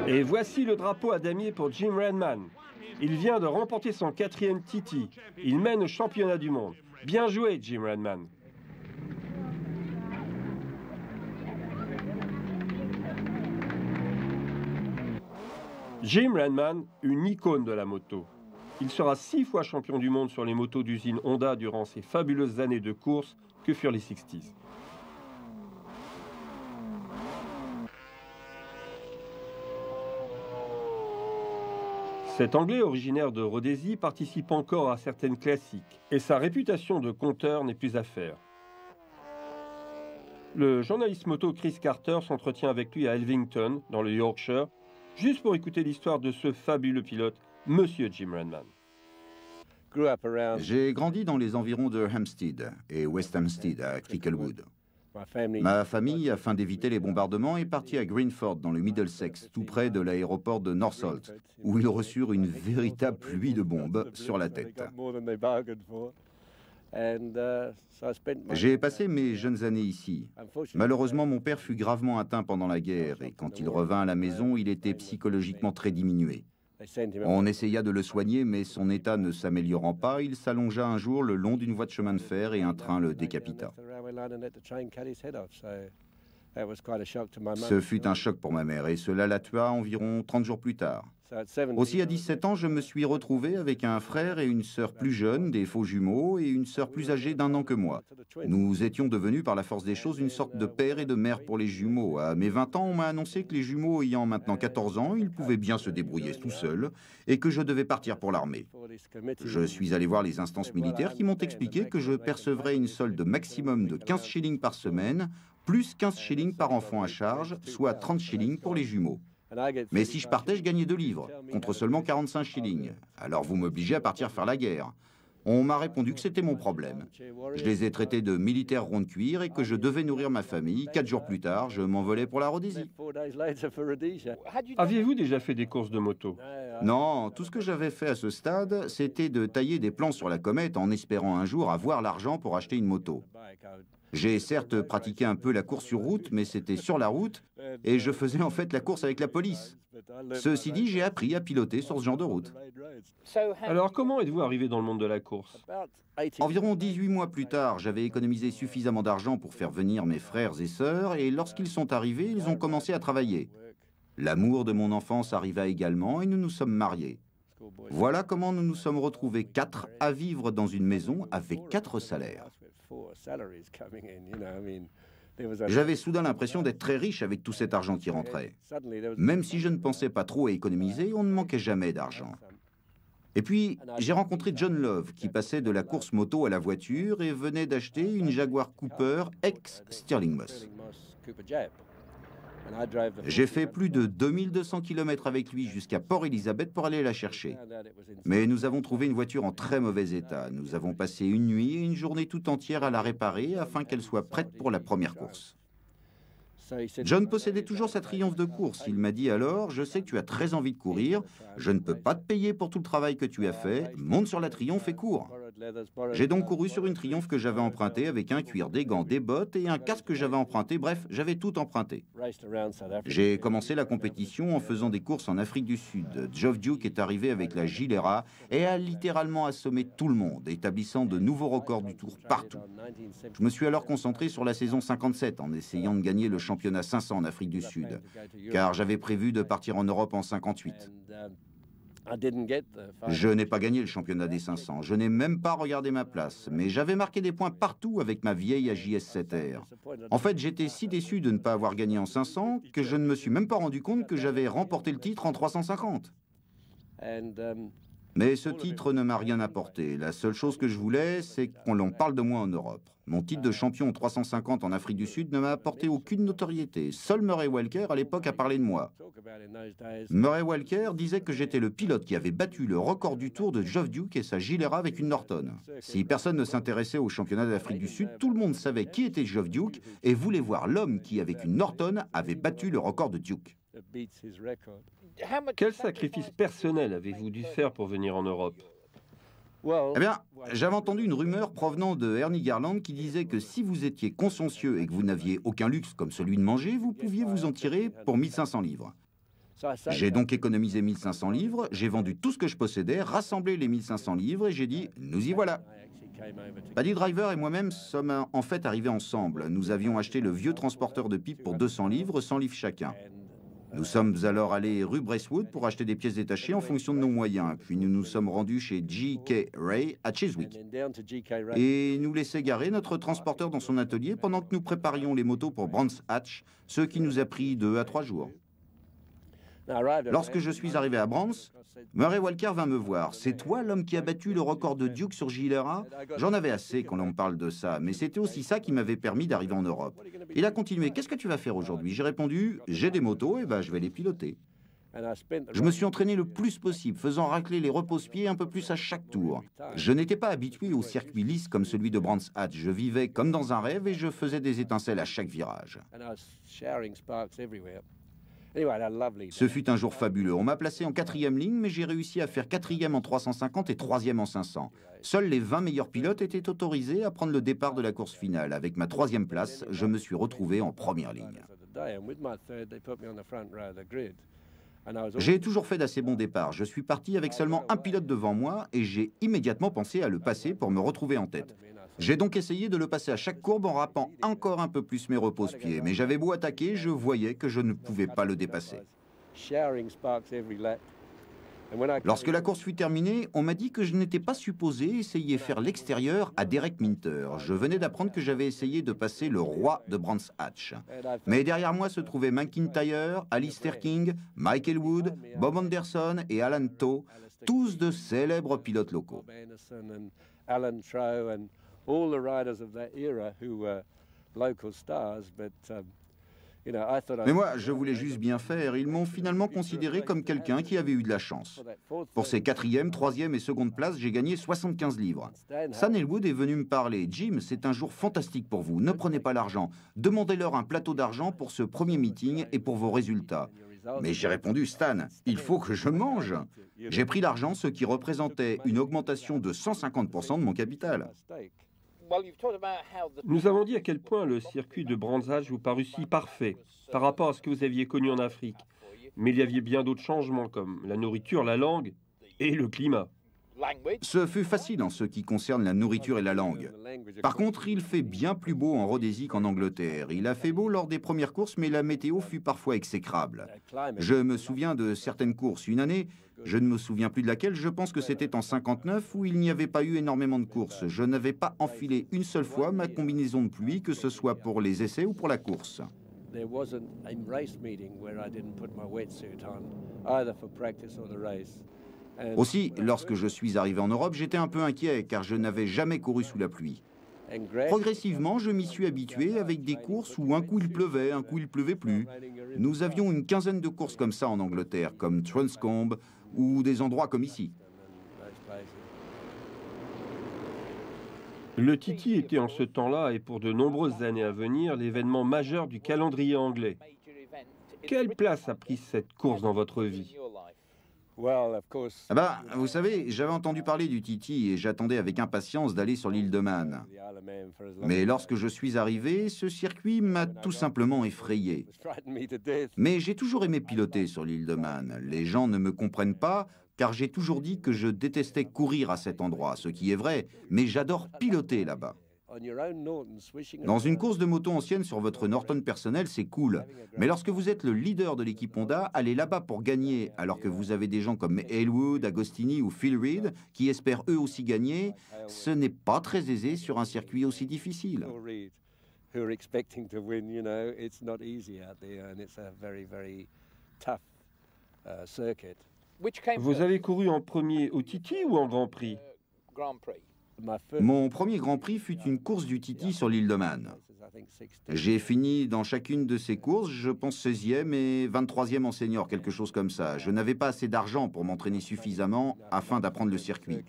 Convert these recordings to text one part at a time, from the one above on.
Et voici le drapeau à damier pour Jim Redman. Il vient de remporter son 4e TT. Il mène au championnat du monde. Bien joué, Jim Redman. Jim Redman, une icône de la moto. Il sera 6 fois champion du monde sur les motos d'usine Honda durant ces fabuleuses années de course que furent les 60s. Cet Anglais originaire de Rhodésie participe encore à certaines classiques et sa réputation de conteur n'est plus à faire. Le journaliste moto Chris Carter s'entretient avec lui à Elvington, dans le Yorkshire, juste pour écouter l'histoire de ce fabuleux pilote, Monsieur Jim Redman. J'ai grandi dans les environs de Hampstead et West Hampstead à Cricklewood. Ma famille, afin d'éviter les bombardements, est partie à Greenford, dans le Middlesex, tout près de l'aéroport de Northolt, où ils reçurent une véritable pluie de bombes sur la tête. J'ai passé mes jeunes années ici. Malheureusement, mon père fut gravement atteint pendant la guerre et quand il revint à la maison, il était psychologiquement très diminué. On essaya de le soigner, mais son état ne s'améliorant pas, il s'allongea un jour le long d'une voie de chemin de fer et un train le décapita. Ce fut un choc pour ma mère et cela la tua environ 30 jours plus tard. Aussi, à 17 ans, je me suis retrouvé avec un frère et une sœur plus jeunes, des faux jumeaux, et une sœur plus âgée d'1 an que moi. Nous étions devenus, par la force des choses, une sorte de père et de mère pour les jumeaux. À mes 20 ans, on m'a annoncé que les jumeaux ayant maintenant 14 ans, ils pouvaient bien se débrouiller tout seuls, et que je devais partir pour l'armée. Je suis allé voir les instances militaires qui m'ont expliqué que je percevrais une solde maximum de 15 shillings par semaine, plus 15 shillings par enfant à charge, soit 30 shillings pour les jumeaux. Mais si je partais, je gagnais 2 livres, contre seulement 45 shillings. Alors vous m'obligez à partir faire la guerre. On m'a répondu que c'était mon problème. Je les ai traités de militaires ronds de cuir et que je devais nourrir ma famille. 4 jours plus tard, je m'envolais pour la Rhodésie. Aviez-vous déjà fait des courses de moto? Non, tout ce que j'avais fait à ce stade, c'était de tailler des plans sur la comète en espérant un jour avoir l'argent pour acheter une moto. J'ai certes pratiqué un peu la course sur route, mais c'était sur la route, et je faisais en fait la course avec la police. Ceci dit, j'ai appris à piloter sur ce genre de route. Alors comment êtes-vous arrivé dans le monde de la course? Environ 18 mois plus tard, j'avais économisé suffisamment d'argent pour faire venir mes frères et sœurs, et lorsqu'ils sont arrivés, ils ont commencé à travailler. L'amour de mon enfance arriva également, et nous nous sommes mariés. Voilà comment nous nous sommes retrouvés 4 à vivre dans une maison avec 4 salaires. J'avais soudain l'impression d'être très riche avec tout cet argent qui rentrait. Même si je ne pensais pas trop à économiser, on ne manquait jamais d'argent. Et puis, j'ai rencontré John Love, qui passait de la course moto à la voiture et venait d'acheter une Jaguar Cooper ex-Stirling Moss. J'ai fait plus de 2200 km avec lui jusqu'à Port Elizabeth pour aller la chercher. Mais nous avons trouvé une voiture en très mauvais état. Nous avons passé une nuit et une journée tout entière à la réparer afin qu'elle soit prête pour la première course. John possédait toujours sa Triumph de course. Il m'a dit alors, je sais que tu as très envie de courir, je ne peux pas te payer pour tout le travail que tu as fait, monte sur la Triumph et cours. J'ai donc couru sur une Triumph que j'avais empruntée avec un cuir, des gants, des bottes et un casque que j'avais emprunté, bref, j'avais tout emprunté. J'ai commencé la compétition en faisant des courses en Afrique du Sud. Geoff Duke est arrivé avec la Gilera et a littéralement assommé tout le monde, établissant de nouveaux records du Tour partout. Je me suis alors concentré sur la saison 57 en essayant de gagner le championnat 500 en Afrique du Sud, car j'avais prévu de partir en Europe en 58. Je n'ai pas gagné le championnat des 500, je n'ai même pas regardé ma place, mais j'avais marqué des points partout avec ma vieille AJS7R. En fait, j'étais si déçu de ne pas avoir gagné en 500 que je ne me suis même pas rendu compte que j'avais remporté le titre en 350. Mais ce titre ne m'a rien apporté. La seule chose que je voulais, c'est qu'on en parle de moi en Europe. Mon titre de champion en 350 en Afrique du Sud ne m'a apporté aucune notoriété. Seul Murray Walker, à l'époque, a parlé de moi. Murray Walker disait que j'étais le pilote qui avait battu le record du Tour de Geoff Duke et sa Gilera avec une Norton. Si personne ne s'intéressait au championnat d'Afrique du Sud, tout le monde savait qui était Geoff Duke et voulait voir l'homme qui, avec une Norton, avait battu le record de Duke. Quel sacrifice personnel avez-vous dû faire pour venir en Europe? Eh bien, j'avais entendu une rumeur provenant de Ernie Garland qui disait que si vous étiez consciencieux et que vous n'aviez aucun luxe comme celui de manger, vous pouviez vous en tirer pour 1500 livres. J'ai donc économisé 1500 livres, j'ai vendu tout ce que je possédais, rassemblé les 1500 livres et j'ai dit « nous y voilà ». Paddy Driver et moi-même sommes en fait arrivés ensemble. Nous avions acheté le vieux transporteur de pipe pour 200 livres, 100 livres chacun. Nous sommes alors allés rue Bracewood pour acheter des pièces détachées en fonction de nos moyens. Puis nous nous sommes rendus chez G.K. Ray à Chiswick. Et nous laissait garer notre transporteur dans son atelier pendant que nous préparions les motos pour Brands Hatch, ce qui nous a pris 2 à 3 jours. Lorsque je suis arrivé à Brands, Murray Walker vint me voir. « C'est toi l'homme qui a battu le record de Duke sur Gilera ?» J'en avais assez quand l'on me parle de ça, mais c'était aussi ça qui m'avait permis d'arriver en Europe. Il a continué. « Qu'est-ce que tu vas faire aujourd'hui ?» J'ai répondu « J'ai des motos, et ben je vais les piloter. » Je me suis entraîné le plus possible, faisant racler les repose-pieds un peu plus à chaque tour. Je n'étais pas habitué au circuit lisse comme celui de Brands Hatch. Je vivais comme dans un rêve et je faisais des étincelles à chaque virage. Ce fut un jour fabuleux. On m'a placé en 4e ligne, mais j'ai réussi à faire 4e en 350 et 3e en 500. Seuls les 20 meilleurs pilotes étaient autorisés à prendre le départ de la course finale. Avec ma 3e place, je me suis retrouvé en première ligne. J'ai toujours fait d'assez bons départs. Je suis parti avec seulement un pilote devant moi et j'ai immédiatement pensé à le passer pour me retrouver en tête. J'ai donc essayé de le passer à chaque courbe en râpant encore un peu plus mes repose-pieds, mais j'avais beau attaquer, je voyais que je ne pouvais pas le dépasser. Lorsque la course fut terminée, on m'a dit que je n'étais pas supposé essayer faire l'extérieur à Derek Minter. Je venais d'apprendre que j'avais essayé de passer le roi de Brands Hatch. Mais derrière moi se trouvaient McIntyre, Alistair King, Michael Wood, Bob Anderson et Alan Tow, tous de célèbres pilotes locaux. Mais moi, je voulais juste bien faire. Ils m'ont finalement considéré comme quelqu'un qui avait eu de la chance. Pour ces 4e, 3e et seconde places, j'ai gagné 75 livres. Stan Elwood est venu me parler. « Jim, c'est un jour fantastique pour vous. Ne prenez pas l'argent. Demandez-leur un plateau d'argent pour ce premier meeting et pour vos résultats. » Mais j'ai répondu « Stan, il faut que je mange. » J'ai pris l'argent, ce qui représentait une augmentation de 150% de mon capital. Nous avons dit à quel point le circuit de Brands Hatch vous parut si parfait par rapport à ce que vous aviez connu en Afrique. Mais il y avait bien d'autres changements comme la nourriture, la langue et le climat. Ce fut facile en ce qui concerne la nourriture et la langue. Par contre, il fait bien plus beau en Rhodésie qu'en Angleterre. Il a fait beau lors des premières courses, mais la météo fut parfois exécrable. Je me souviens de certaines courses. Une année, je ne me souviens plus de laquelle, je pense que c'était en 59, où il n'y avait pas eu énormément de courses. Je n'avais pas enfilé une seule fois ma combinaison de pluie, que ce soit pour les essais ou pour la course. Aussi, lorsque je suis arrivé en Europe, j'étais un peu inquiet car je n'avais jamais couru sous la pluie. Progressivement, je m'y suis habitué avec des courses où un coup il pleuvait, un coup il pleuvait plus. Nous avions une quinzaine de courses comme ça en Angleterre, comme Transcombe ou des endroits comme ici. Le Titi était en ce temps-là et pour de nombreuses années à venir l'événement majeur du calendrier anglais. Quelle place a pris cette course dans votre vie ? Vous savez, j'avais entendu parler du Titi et j'attendais avec impatience d'aller sur l'île de Man. Mais lorsque je suis arrivé, ce circuit m'a tout simplement effrayé. Mais j'ai toujours aimé piloter sur l'île de Man. Les gens ne me comprennent pas, car j'ai toujours dit que je détestais courir à cet endroit, ce qui est vrai, mais j'adore piloter là-bas. Dans une course de moto ancienne sur votre Norton personnel, c'est cool. Mais lorsque vous êtes le leader de l'équipe Honda, aller là-bas pour gagner, alors que vous avez des gens comme Elwood, Agostini ou Phil Reed, qui espèrent eux aussi gagner, ce n'est pas très aisé sur un circuit aussi difficile. Vous avez couru en premier au Titi ou en Grand Prix ? Mon premier Grand Prix fut une course du Titi sur l'île de Man. J'ai fini dans chacune de ces courses, je pense 16e et 23e en senior, quelque chose comme ça. Je n'avais pas assez d'argent pour m'entraîner suffisamment afin d'apprendre le circuit.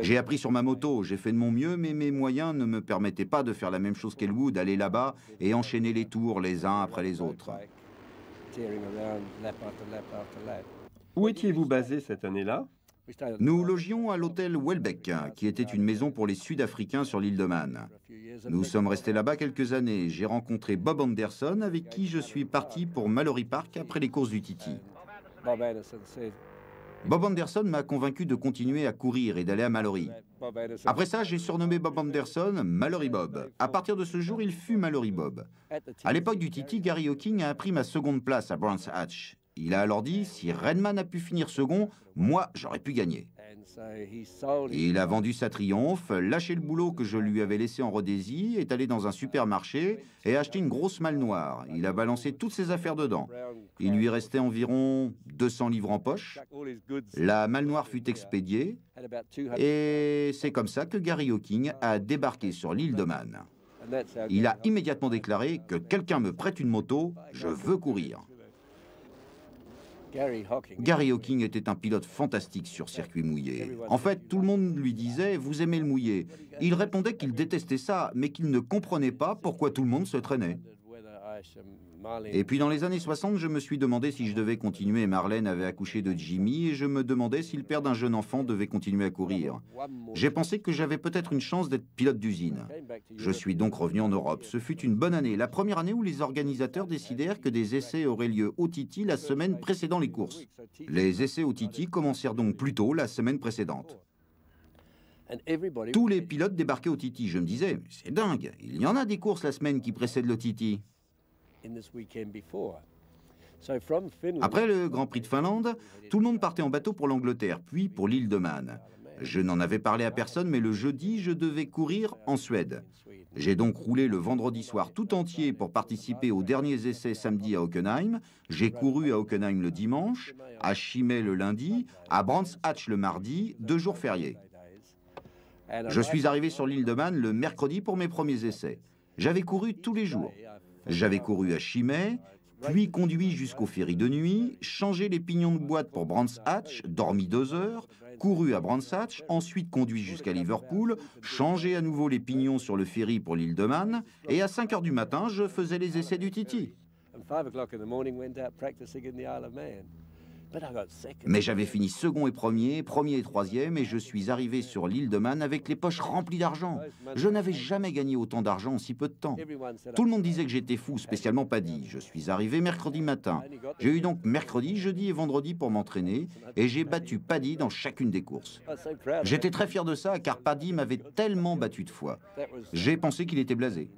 J'ai appris sur ma moto, j'ai fait de mon mieux, mais mes moyens ne me permettaient pas de faire la même chose qu'Elwood, d'aller là-bas et enchaîner les tours les uns après les autres. Où étiez-vous basé cette année-là ? Nous logions à l'hôtel Welbeck, qui était une maison pour les Sud-Africains sur l'île de Man. Nous sommes restés là-bas quelques années. J'ai rencontré Bob Anderson, avec qui je suis parti pour Mallory Park après les courses du Titi. Bob Anderson m'a convaincu de continuer à courir et d'aller à Mallory. Après ça, j'ai surnommé Bob Anderson Mallory Bob. À partir de ce jour, il fut Mallory Bob. À l'époque du Titi, Gary Hawking a pris ma seconde place à Brands Hatch. Il a alors dit, si Redman a pu finir second, moi, j'aurais pu gagner. Il a vendu sa Triomphe, lâché le boulot que je lui avais laissé en Rhodésie, est allé dans un supermarché et a acheté une grosse malle noire. Il a balancé toutes ses affaires dedans. Il lui restait environ 200 livres en poche. La malle noire fut expédiée et c'est comme ça que Gary Hawking a débarqué sur l'île de Man. Il a immédiatement déclaré que quelqu'un me prête une moto, je veux courir. Gary Hawking était un pilote fantastique sur circuit mouillé. En fait, tout le monde lui disait « Vous aimez le mouillé ». Il répondait qu'il détestait ça, mais qu'il ne comprenait pas pourquoi tout le monde se traînait. Et puis dans les années 60, je me suis demandé si je devais continuer. Marlène avait accouché de Jimmy et je me demandais si le père d'un jeune enfant devait continuer à courir. J'ai pensé que j'avais peut-être une chance d'être pilote d'usine. Je suis donc revenu en Europe. Ce fut une bonne année, la première année où les organisateurs décidèrent que des essais auraient lieu au Titi la semaine précédant les courses. Les essais au Titi commencèrent donc plus tôt la semaine précédente. Tous les pilotes débarquaient au Titi. Je me disais, c'est dingue, il y en a des courses la semaine qui précède le Titi. Après le Grand Prix de Finlande, tout le monde partait en bateau pour l'Angleterre, puis pour l'île de Man. Je n'en avais parlé à personne, mais le jeudi, je devais courir en Suède. J'ai donc roulé le vendredi soir tout entier pour participer aux derniers essais samedi à Hockenheim. J'ai couru à Hockenheim le dimanche, à Chimay le lundi, à Brands Hatch le mardi, 2 jours fériés. Je suis arrivé sur l'île de Man le mercredi pour mes premiers essais. J'avais couru tous les jours. J'avais couru à Chimay, puis conduit jusqu'au ferry de nuit, changé les pignons de boîte pour Brands Hatch, dormi 2 heures, couru à Brands Hatch, ensuite conduit jusqu'à Liverpool, changé à nouveau les pignons sur le ferry pour l'île de Man, et à 5 heures du matin, je faisais les essais du Titi. Mais j'avais fini second et premier et troisième, et je suis arrivé sur l'île de Man avec les poches remplies d'argent. Je n'avais jamais gagné autant d'argent en si peu de temps. Tout le monde disait que j'étais fou, spécialement Paddy. Je suis arrivé mercredi matin. J'ai eu donc mercredi, jeudi et vendredi pour m'entraîner, et j'ai battu Paddy dans chacune des courses. J'étais très fier de ça, car Paddy m'avait tellement battu de fois. J'ai pensé qu'il était blasé.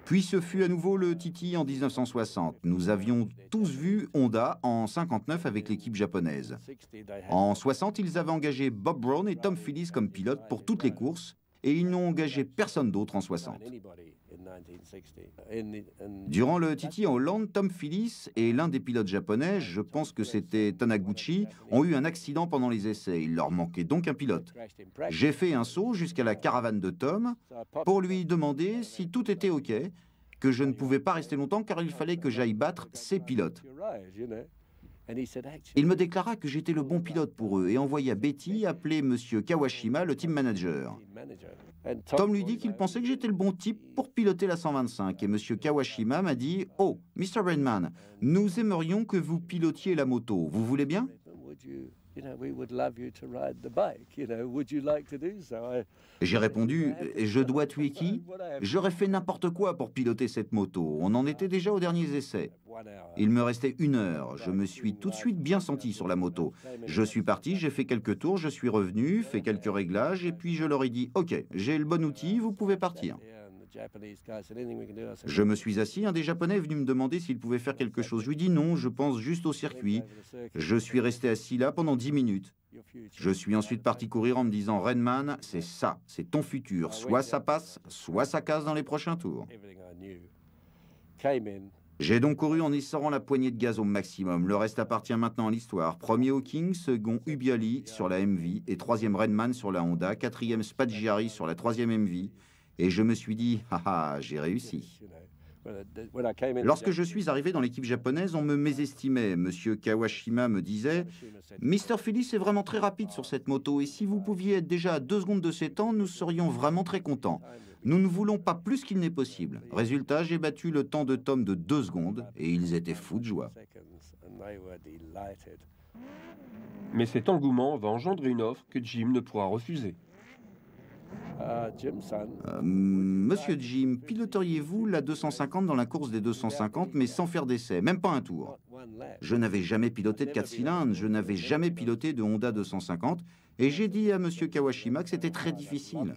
Puis ce fut à nouveau le Titi en 1960. Nous avions tous vu Honda en 59 avec l'équipe japonaise. En 60, ils avaient engagé Bob Brown et Tom Phillips comme pilotes pour toutes les courses et ils n'ont engagé personne d'autre en 60. Durant le Titi en Hollande, Tom Phillips et l'un des pilotes japonais, je pense que c'était Taniguchi, ont eu un accident pendant les essais. Il leur manquait donc un pilote. J'ai fait un saut jusqu'à la caravane de Tom pour lui demander si tout était OK, que je ne pouvais pas rester longtemps car il fallait que j'aille battre ses pilotes. Il me déclara que j'étais le bon pilote pour eux et envoya Betty appeler M. Kawashima, le team manager. Tom lui dit qu'il pensait que j'étais le bon type pour piloter la 125 et M. Kawashima m'a dit « Oh, Mr. Redman, nous aimerions que vous pilotiez la moto, vous voulez bien ?» J'ai répondu « Je dois tuer qui? J'aurais fait n'importe quoi pour piloter cette moto. On en était déjà aux derniers essais. » Il me restait 1 heure. Je me suis tout de suite bien senti sur la moto. Je suis parti, j'ai fait quelques tours, je suis revenu, fait quelques réglages et puis je leur ai dit « Ok, j'ai le bon outil, vous pouvez partir. » Je me suis assis, un des Japonais est venu me demander s'il pouvait faire quelque chose. Je lui ai dit non, je pense juste au circuit. Je suis resté assis là pendant 10 minutes. Je suis ensuite parti courir en me disant « Redman, c'est ça, c'est ton futur. Soit ça passe, soit ça casse dans les prochains tours. » J'ai donc couru en essorant la poignée de gaz au maximum. Le reste appartient maintenant à l'histoire. Premier Hawking, second Ubiali sur la MV et troisième Redman sur la Honda, quatrième Spaggiari sur la troisième MV. Et je me suis dit, haha, j'ai réussi. Lorsque je suis arrivé dans l'équipe japonaise, on me mésestimait. Monsieur Kawashima me disait, Mr. Phillips est vraiment très rapide sur cette moto et si vous pouviez être déjà à 2 secondes de ces temps, nous serions vraiment très contents. Nous ne voulons pas plus qu'il n'est possible. Résultat, j'ai battu le temps de Tom de 2 secondes et ils étaient fous de joie. Mais cet engouement va engendrer une offre que Jim ne pourra refuser. Monsieur Jim, piloteriez-vous la 250 dans la course des 250, mais sans faire d'essai, même pas un tour? Je n'avais jamais piloté de 4 cylindres, je n'avais jamais piloté de Honda 250, et j'ai dit à monsieur Kawashima que c'était très difficile.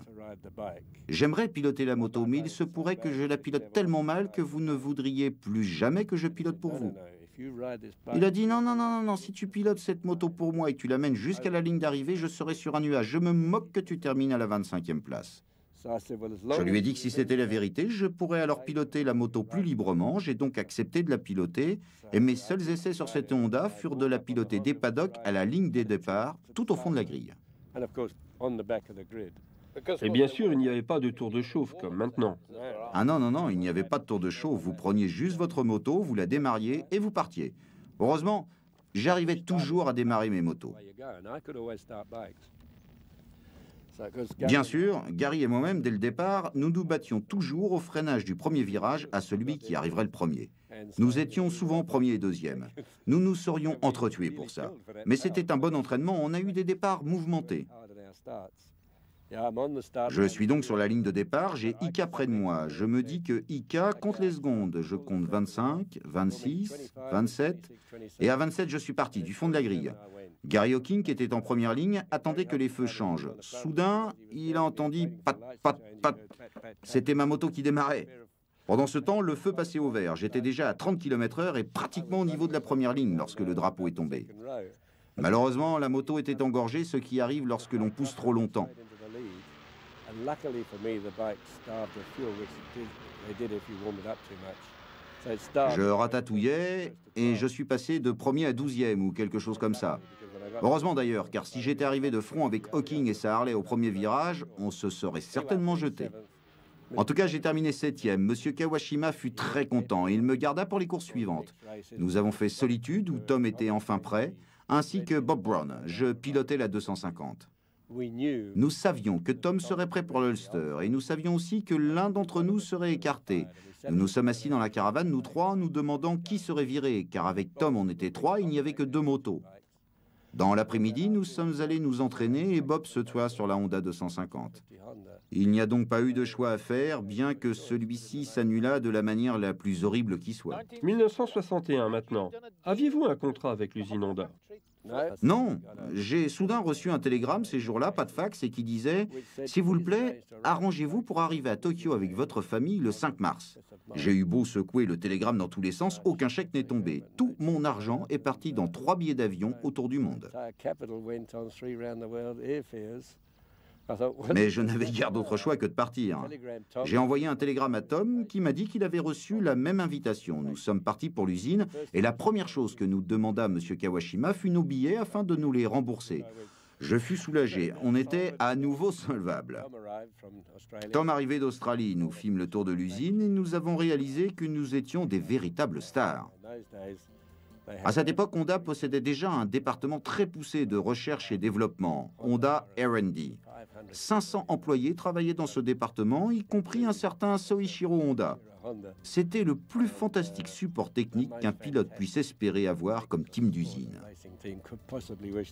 J'aimerais piloter la moto, mais il se pourrait que je la pilote tellement mal que vous ne voudriez plus jamais que je pilote pour vous. Il a dit non, non, non, non, non, si tu pilotes cette moto pour moi et que tu l'amènes jusqu'à la ligne d'arrivée, je serai sur un nuage. Je me moque que tu termines à la 25e place. Je lui ai dit que si c'était la vérité, je pourrais alors piloter la moto plus librement. J'ai donc accepté de la piloter et mes seuls essais sur cette Honda furent de la piloter des paddocks à la ligne des départs, tout au fond de la grille. Et bien sûr, il n'y avait pas de tour de chauffe comme maintenant. Ah non, non, non, il n'y avait pas de tour de chauffe. Vous preniez juste votre moto, vous la démarriez et vous partiez. Heureusement, j'arrivais toujours à démarrer mes motos. Bien sûr, Gary et moi-même, dès le départ, nous nous battions toujours au freinage du premier virage à celui qui arriverait le premier. Nous étions souvent premier et deuxième. Nous nous serions entretués pour ça. Mais c'était un bon entraînement, on a eu des départs mouvementés. Je suis donc sur la ligne de départ, j'ai Ika près de moi. Je me dis que Ika compte les secondes. Je compte 25, 26, 27, et à 27, je suis parti du fond de la grille. Gary Hawking, qui était en première ligne, attendait que les feux changent. Soudain, il a entendu pat, pat, pat. C'était ma moto qui démarrait. Pendant ce temps, le feu passait au vert. J'étais déjà à 30 km/h et pratiquement au niveau de la première ligne lorsque le drapeau est tombé. Malheureusement, la moto était engorgée, ce qui arrive lorsque l'on pousse trop longtemps. Je ratatouillais et je suis passé de premier à 12e ou quelque chose comme ça. Heureusement d'ailleurs, car si j'étais arrivé de front avec Hawking et sa Harley au premier virage, on se serait certainement jeté. En tout cas, j'ai terminé 7e. Monsieur Kawashima fut très content et il me garda pour les courses suivantes. Nous avons fait Solitude, où Tom était enfin prêt, ainsi que Bob Brown. Je pilotais la 250. Nous savions que Tom serait prêt pour l'Ulster et nous savions aussi que l'un d'entre nous serait écarté. Nous nous sommes assis dans la caravane, nous trois, en nous demandant qui serait viré, car avec Tom on était trois, il n'y avait que 2 motos. Dans l'après-midi, nous sommes allés nous entraîner et Bob se tua sur la Honda 250. Il n'y a donc pas eu de choix à faire, bien que celui-ci s'annula de la manière la plus horrible qui soit. 1961 maintenant. Aviez-vous un contrat avec l'usine Honda? Non, j'ai soudain reçu un télégramme ces jours-là, pas de fax, et qui disait « S'il vous plaît, arrangez-vous pour arriver à Tokyo avec votre famille le 5 mars. » J'ai eu beau secouer le télégramme dans tous les sens, aucun chèque n'est tombé. Tout mon argent est parti dans 3 billets d'avion autour du monde. Mais je n'avais guère d'autre choix que de partir. J'ai envoyé un télégramme à Tom qui m'a dit qu'il avait reçu la même invitation. Nous sommes partis pour l'usine et la première chose que nous demanda M. Kawashima fut nos billets afin de nous les rembourser. Je fus soulagé. On était à nouveau solvables. Tom arrivé d'Australie, nous fîmes le tour de l'usine et nous avons réalisé que nous étions des véritables stars. À cette époque, Honda possédait déjà un département très poussé de recherche et développement, Honda R&D. 500 employés travaillaient dans ce département, y compris un certain Soichiro Honda. C'était le plus fantastique support technique qu'un pilote puisse espérer avoir comme team d'usine.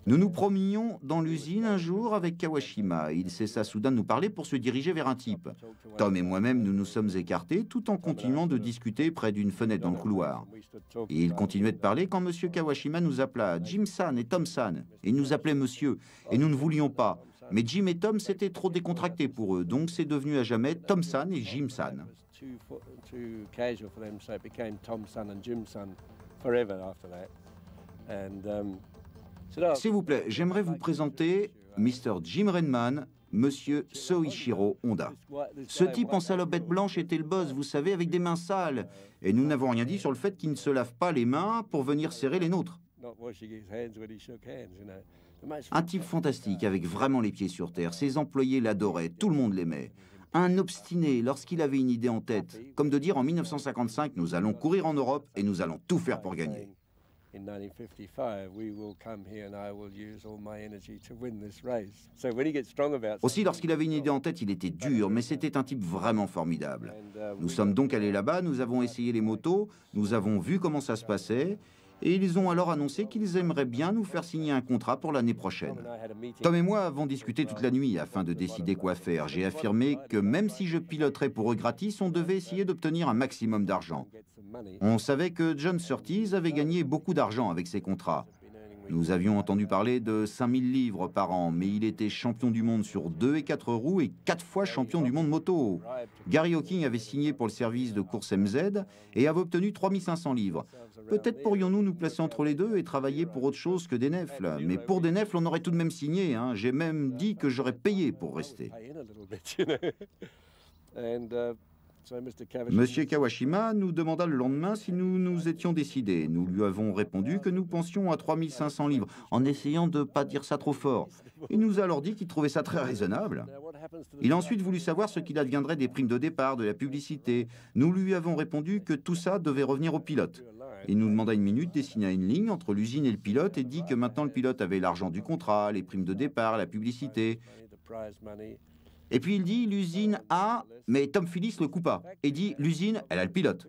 Nous nous promenions dans l'usine un jour avec Kawashima. Il cessa soudain de nous parler pour se diriger vers un type. Tom et moi-même, nous nous sommes écartés tout en continuant de discuter près d'une fenêtre dans le couloir. Et il continuait de parler quand M. Kawashima nous appela Jim-san et Tom-san. Et il nous appelait monsieur. Et nous ne voulions pas. Mais Jim et Tom, c'était trop décontracté pour eux. Donc c'est devenu à jamais Tom-san et Jim-san. S'il vous plaît, j'aimerais vous présenter Mr. Jim Renman, Monsieur Soichiro Honda. Ce type en salopette blanche était le boss, vous savez, avec des mains sales. Et nous n'avons rien dit sur le fait qu'il ne se lave pas les mains pour venir serrer les nôtres. Un type fantastique, avec vraiment les pieds sur terre. Ses employés l'adoraient, tout le monde l'aimait. Un obstiné lorsqu'il avait une idée en tête. Comme de dire en 1955, nous allons courir en Europe et nous allons tout faire pour gagner. Aussi, lorsqu'il avait une idée en tête, il était dur, mais c'était un type vraiment formidable. Nous sommes donc allés là-bas, nous avons essayé les motos, nous avons vu comment ça se passait, Et ils ont alors annoncé qu'ils aimeraient bien nous faire signer un contrat pour l'année prochaine. Tom et moi avons discuté toute la nuit afin de décider quoi faire. J'ai affirmé que même si je piloterais pour eux gratis, on devait essayer d'obtenir un maximum d'argent. On savait que John Surtees avait gagné beaucoup d'argent avec ses contrats. Nous avions entendu parler de 5000 livres par an, mais il était champion du monde sur 2 et 4 roues et 4 fois champion du monde moto. Gary Hawking avait signé pour le service de course MZ et avait obtenu 3500 livres. Peut-être pourrions-nous nous placer entre les deux et travailler pour autre chose que des nefles. Mais pour des nefles, on aurait tout de même signé. Hein. J'ai même dit que j'aurais payé pour rester. Monsieur Kawashima nous demanda le lendemain si nous nous étions décidés. Nous lui avons répondu que nous pensions à 3500 livres, en essayant de ne pas dire ça trop fort. Il nous a alors dit qu'il trouvait ça très raisonnable. Il a ensuite voulu savoir ce qu'il adviendrait des primes de départ, de la publicité. Nous lui avons répondu que tout ça devait revenir au pilote. Il nous demanda une minute, dessina une ligne entre l'usine et le pilote et dit que maintenant le pilote avait l'argent du contrat, les primes de départ, la publicité. Et puis il dit l'usine a, mais Tom Phillips le coupa et dit l'usine, elle a le pilote.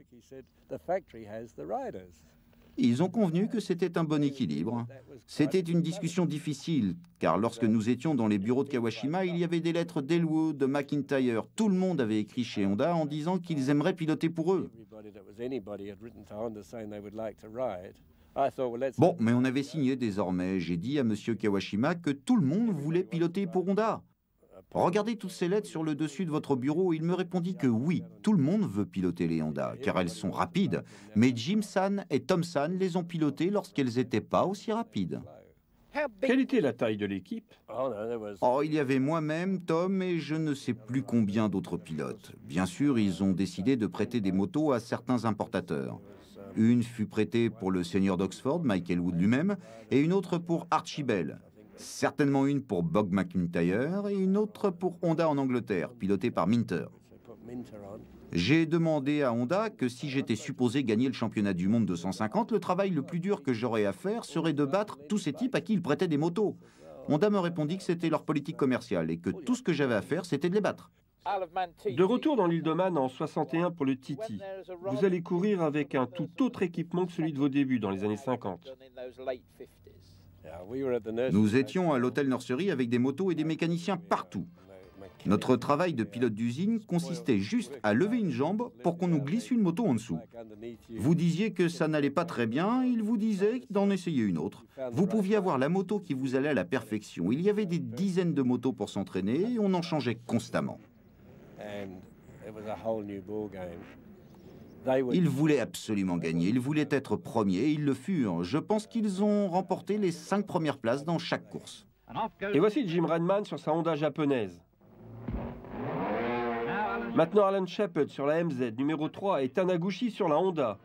Ils ont convenu que c'était un bon équilibre. C'était une discussion difficile, car lorsque nous étions dans les bureaux de Kawashima, il y avait des lettres d'Elwood, de McIntyre. Tout le monde avait écrit chez Honda en disant qu'ils aimeraient piloter pour eux. Bon, mais on avait signé désormais. J'ai dit à monsieur Kawashima que tout le monde voulait piloter pour Honda. Regardez toutes ces lettres sur le dessus de votre bureau. Il me répondit que oui, tout le monde veut piloter les Honda, car elles sont rapides. Mais Jim San et Tom San les ont pilotées lorsqu'elles n'étaient pas aussi rapides. Quelle était la taille de l'équipe? Oh, il y avait moi-même, Tom et je ne sais plus combien d'autres pilotes. Bien sûr, ils ont décidé de prêter des motos à certains importateurs. Une fut prêtée pour le seigneur d'Oxford, Michael Wood lui-même, et une autre pour Archie Bell. Certainement une pour Bob McIntyre et une autre pour Honda en Angleterre, pilotée par Minter. J'ai demandé à Honda que si j'étais supposé gagner le championnat du monde de 150, le travail le plus dur que j'aurais à faire serait de battre tous ces types à qui ils prêtaient des motos. Honda me répondit que c'était leur politique commerciale et que tout ce que j'avais à faire, c'était de les battre. De retour dans l'île d'Oman en 61 pour le Titi, vous allez courir avec un tout autre équipement que celui de vos débuts dans les années 50. Nous étions à l'hôtel Nursery avec des motos et des mécaniciens partout. Notre travail de pilote d'usine consistait juste à lever une jambe pour qu'on nous glisse une moto en dessous. Vous disiez que ça n'allait pas très bien, il vous disait d'en essayer une autre. Vous pouviez avoir la moto qui vous allait à la perfection. Il y avait des dizaines de motos pour s'entraîner et on en changeait constamment. Ils voulaient absolument gagner, ils voulaient être premiers, ils le furent. Je pense qu'ils ont remporté les 5 premières places dans chaque course. Et voici Jim Redman sur sa Honda japonaise. Maintenant Alan Shepard sur la MZ numéro 3 et Taniguchi sur la Honda.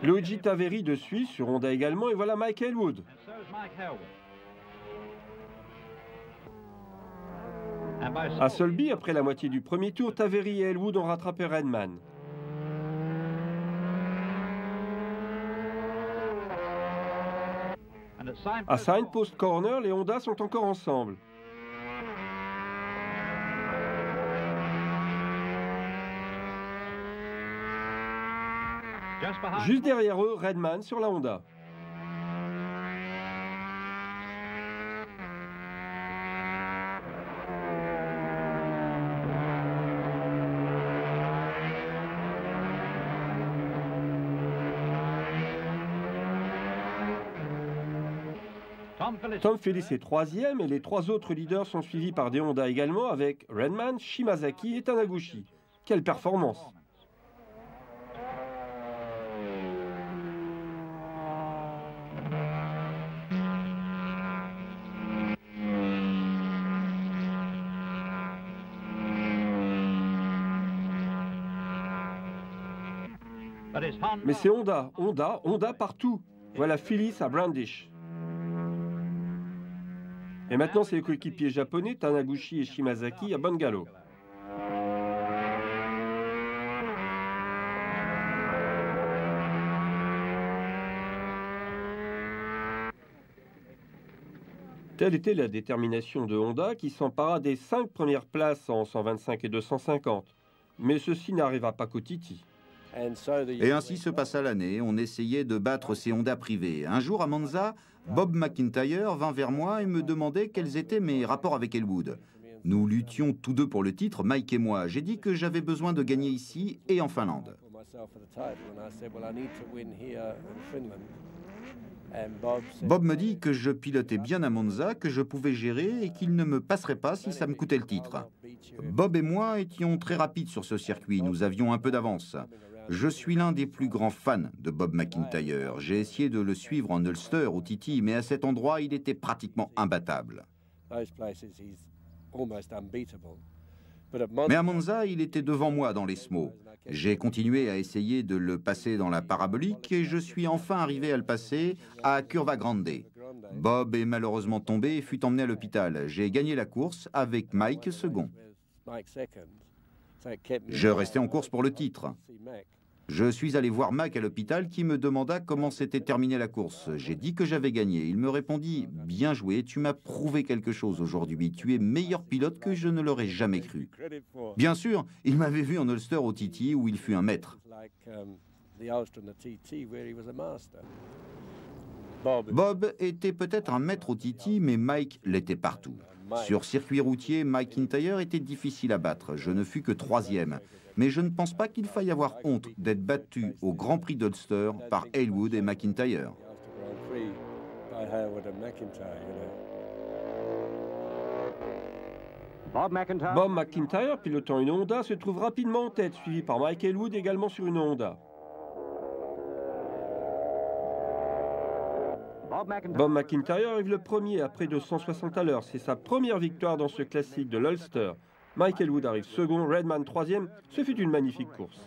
Luigi Taveri de Suisse sur Honda également et voilà Michael Wood. À Selby, après la moitié du premier tour, Taveri et Elwood ont rattrapé Redman. À Signpost Corner, les Honda sont encore ensemble. Juste derrière eux, Redman sur la Honda. Tom Phillips est troisième et les 3 autres leaders sont suivis par des Honda également avec Redman, Shimazaki et Taniguchi. Quelle performance! Mais c'est Honda, Honda, Honda partout. Voilà Phillips à Brandish. Et maintenant, c'est les coéquipiers japonais, Taniguchi et Shimazaki à Bungalow. Telle était la détermination de Honda qui s'empara des 5 premières places en 125 et 250. Mais ceci n'arriva pas qu'au Titi. Et ainsi se passa l'année, on essayait de battre ces Honda privés. Un jour à Monza, Bob McIntyre vint vers moi et me demandait quels étaient mes rapports avec Elwood. Nous luttions tous deux pour le titre, Mike et moi. J'ai dit que j'avais besoin de gagner ici et en Finlande. Bob me dit que je pilotais bien à Monza, que je pouvais gérer et qu'il ne me passerait pas si ça me coûtait le titre. Bob et moi étions très rapides sur ce circuit, nous avions un peu d'avance. Je suis l'un des plus grands fans de Bob McIntyre. J'ai essayé de le suivre en Ulster, au Titi, mais à cet endroit, il était pratiquement imbattable. Mais à Monza, il était devant moi dans les SMO. J'ai continué à essayer de le passer dans la parabolique et je suis enfin arrivé à le passer à Curva Grande. Bob est malheureusement tombé et fut emmené à l'hôpital. J'ai gagné la course avec Mike second. Je restais en course pour le titre. Je suis allé voir Mac à l'hôpital qui me demanda comment s'était terminée la course. J'ai dit que j'avais gagné. Il me répondit « Bien joué, tu m'as prouvé quelque chose aujourd'hui. Tu es meilleur pilote que je ne l'aurais jamais cru. » Bien sûr, il m'avait vu en Ulster au Titi où il fut un maître. Bob était peut-être un maître au Titi, mais Mike l'était partout. Sur circuit routier, McIntyre était difficile à battre. Je ne fus que troisième. Mais je ne pense pas qu'il faille avoir honte d'être battu au Grand Prix d'Ulster par Elwood et McIntyre. Bob McIntyre, pilotant une Honda, se trouve rapidement en tête, suivi par Mike Elwood également sur une Honda. Bob McIntyre arrive le premier à près de 160 à l'heure. C'est sa première victoire dans ce classique de l'Ulster. Mike Elwood arrive second, Redman troisième. Ce fut une magnifique course.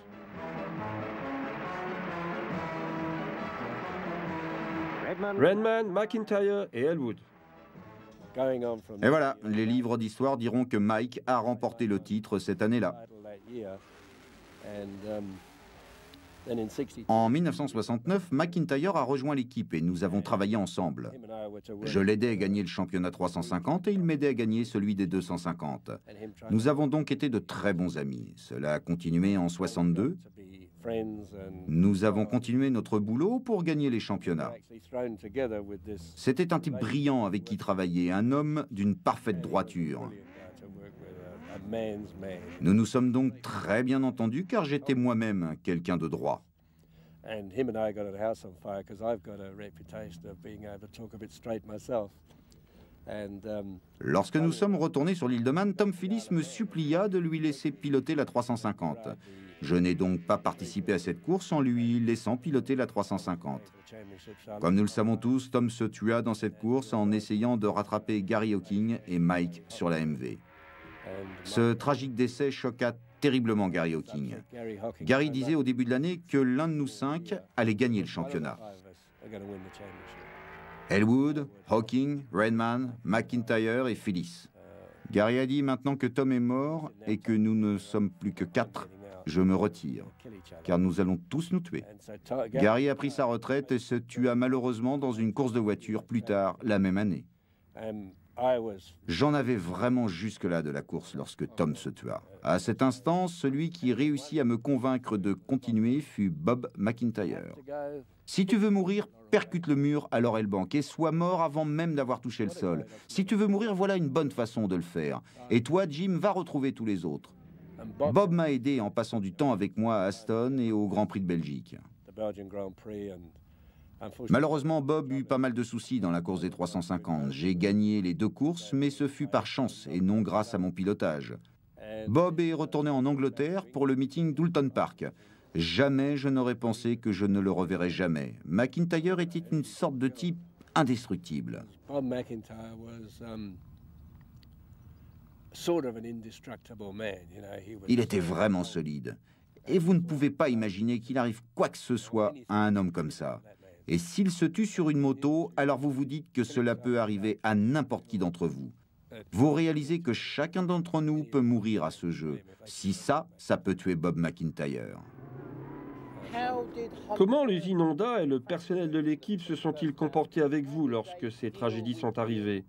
Redman, McIntyre et Elwood. Et voilà, les livres d'histoire diront que Mike a remporté le titre cette année-là. En 1969, McIntyre a rejoint l'équipe et nous avons travaillé ensemble. Je l'aidais à gagner le championnat 350 et il m'aidait à gagner celui des 250. Nous avons donc été de très bons amis. Cela a continué en 62. Nous avons continué notre boulot pour gagner les championnats. C'était un type brillant avec qui travailler, un homme d'une parfaite droiture. Nous nous sommes donc très bien entendus car j'étais moi-même quelqu'un de droit. Lorsque nous sommes retournés sur l'île de Man, Tom Phillips me supplia de lui laisser piloter la 350. Je n'ai donc pas participé à cette course en lui laissant piloter la 350. Comme nous le savons tous, Tom se tua dans cette course en essayant de rattraper Gary Hocking et Mike sur la MV. Ce tragique décès choqua terriblement Gary Hocking. Gary disait au début de l'année que l'un de nous cinq allait gagner le championnat. Elwood, Hocking, Redman, McIntyre et Phillips. Gary a dit maintenant que Tom est mort et que nous ne sommes plus que 4, je me retire, car nous allons tous nous tuer. Gary a pris sa retraite et se tua malheureusement dans une course de voiture plus tard la même année. J'en avais vraiment jusque-là de la course lorsque Tom se tua. À cet instant, celui qui réussit à me convaincre de continuer fut Bob McIntyre. Si tu veux mourir, percute le mur à Laurel-Bank et sois mort avant même d'avoir touché le sol. Si tu veux mourir, voilà une bonne façon de le faire. Et toi, Jim, va retrouver tous les autres. Bob m'a aidé en passant du temps avec moi à Aston et au Grand Prix de Belgique. Malheureusement, Bob eut pas mal de soucis dans la course des 350. J'ai gagné les 2 courses, mais ce fut par chance et non grâce à mon pilotage. Bob est retourné en Angleterre pour le meeting d'Oulton Park. Jamais je n'aurais pensé que je ne le reverrais jamais. McIntyre était une sorte de type indestructible. Il était vraiment solide. Et vous ne pouvez pas imaginer qu'il arrive quoi que ce soit à un homme comme ça. Et s'il se tue sur une moto, alors vous vous dites que cela peut arriver à n'importe qui d'entre vous. Vous réalisez que chacun d'entre nous peut mourir à ce jeu. Si ça peut tuer Bob McIntyre. Comment l'usine Honda et le personnel de l'équipe se sont-ils comportés avec vous lorsque ces tragédies sont arrivées?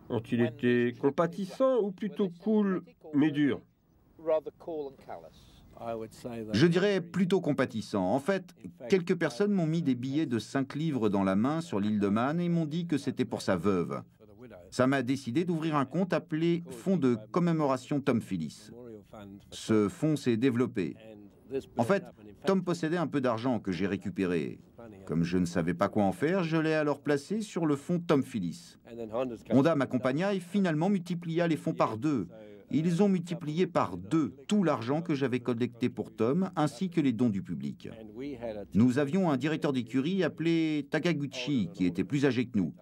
Ont-ils été compatissants ou plutôt cool mais durs? Je dirais plutôt compatissant. En fait, quelques personnes m'ont mis des billets de 5 livres dans la main sur l'île de Man et m'ont dit que c'était pour sa veuve. Ça m'a décidé d'ouvrir un compte appelé Fonds de commémoration Tom Phillis. Ce fonds s'est développé. En fait, Tom possédait un peu d'argent que j'ai récupéré. Comme je ne savais pas quoi en faire, je l'ai alors placé sur le fonds Tom Phillis. Honda m'accompagna et finalement multiplia les fonds par 2. Ils ont multiplié par 2 tout l'argent que j'avais collecté pour Tom, ainsi que les dons du public. Nous avions un directeur d'écurie appelé Takaguchi, qui était plus âgé que nous.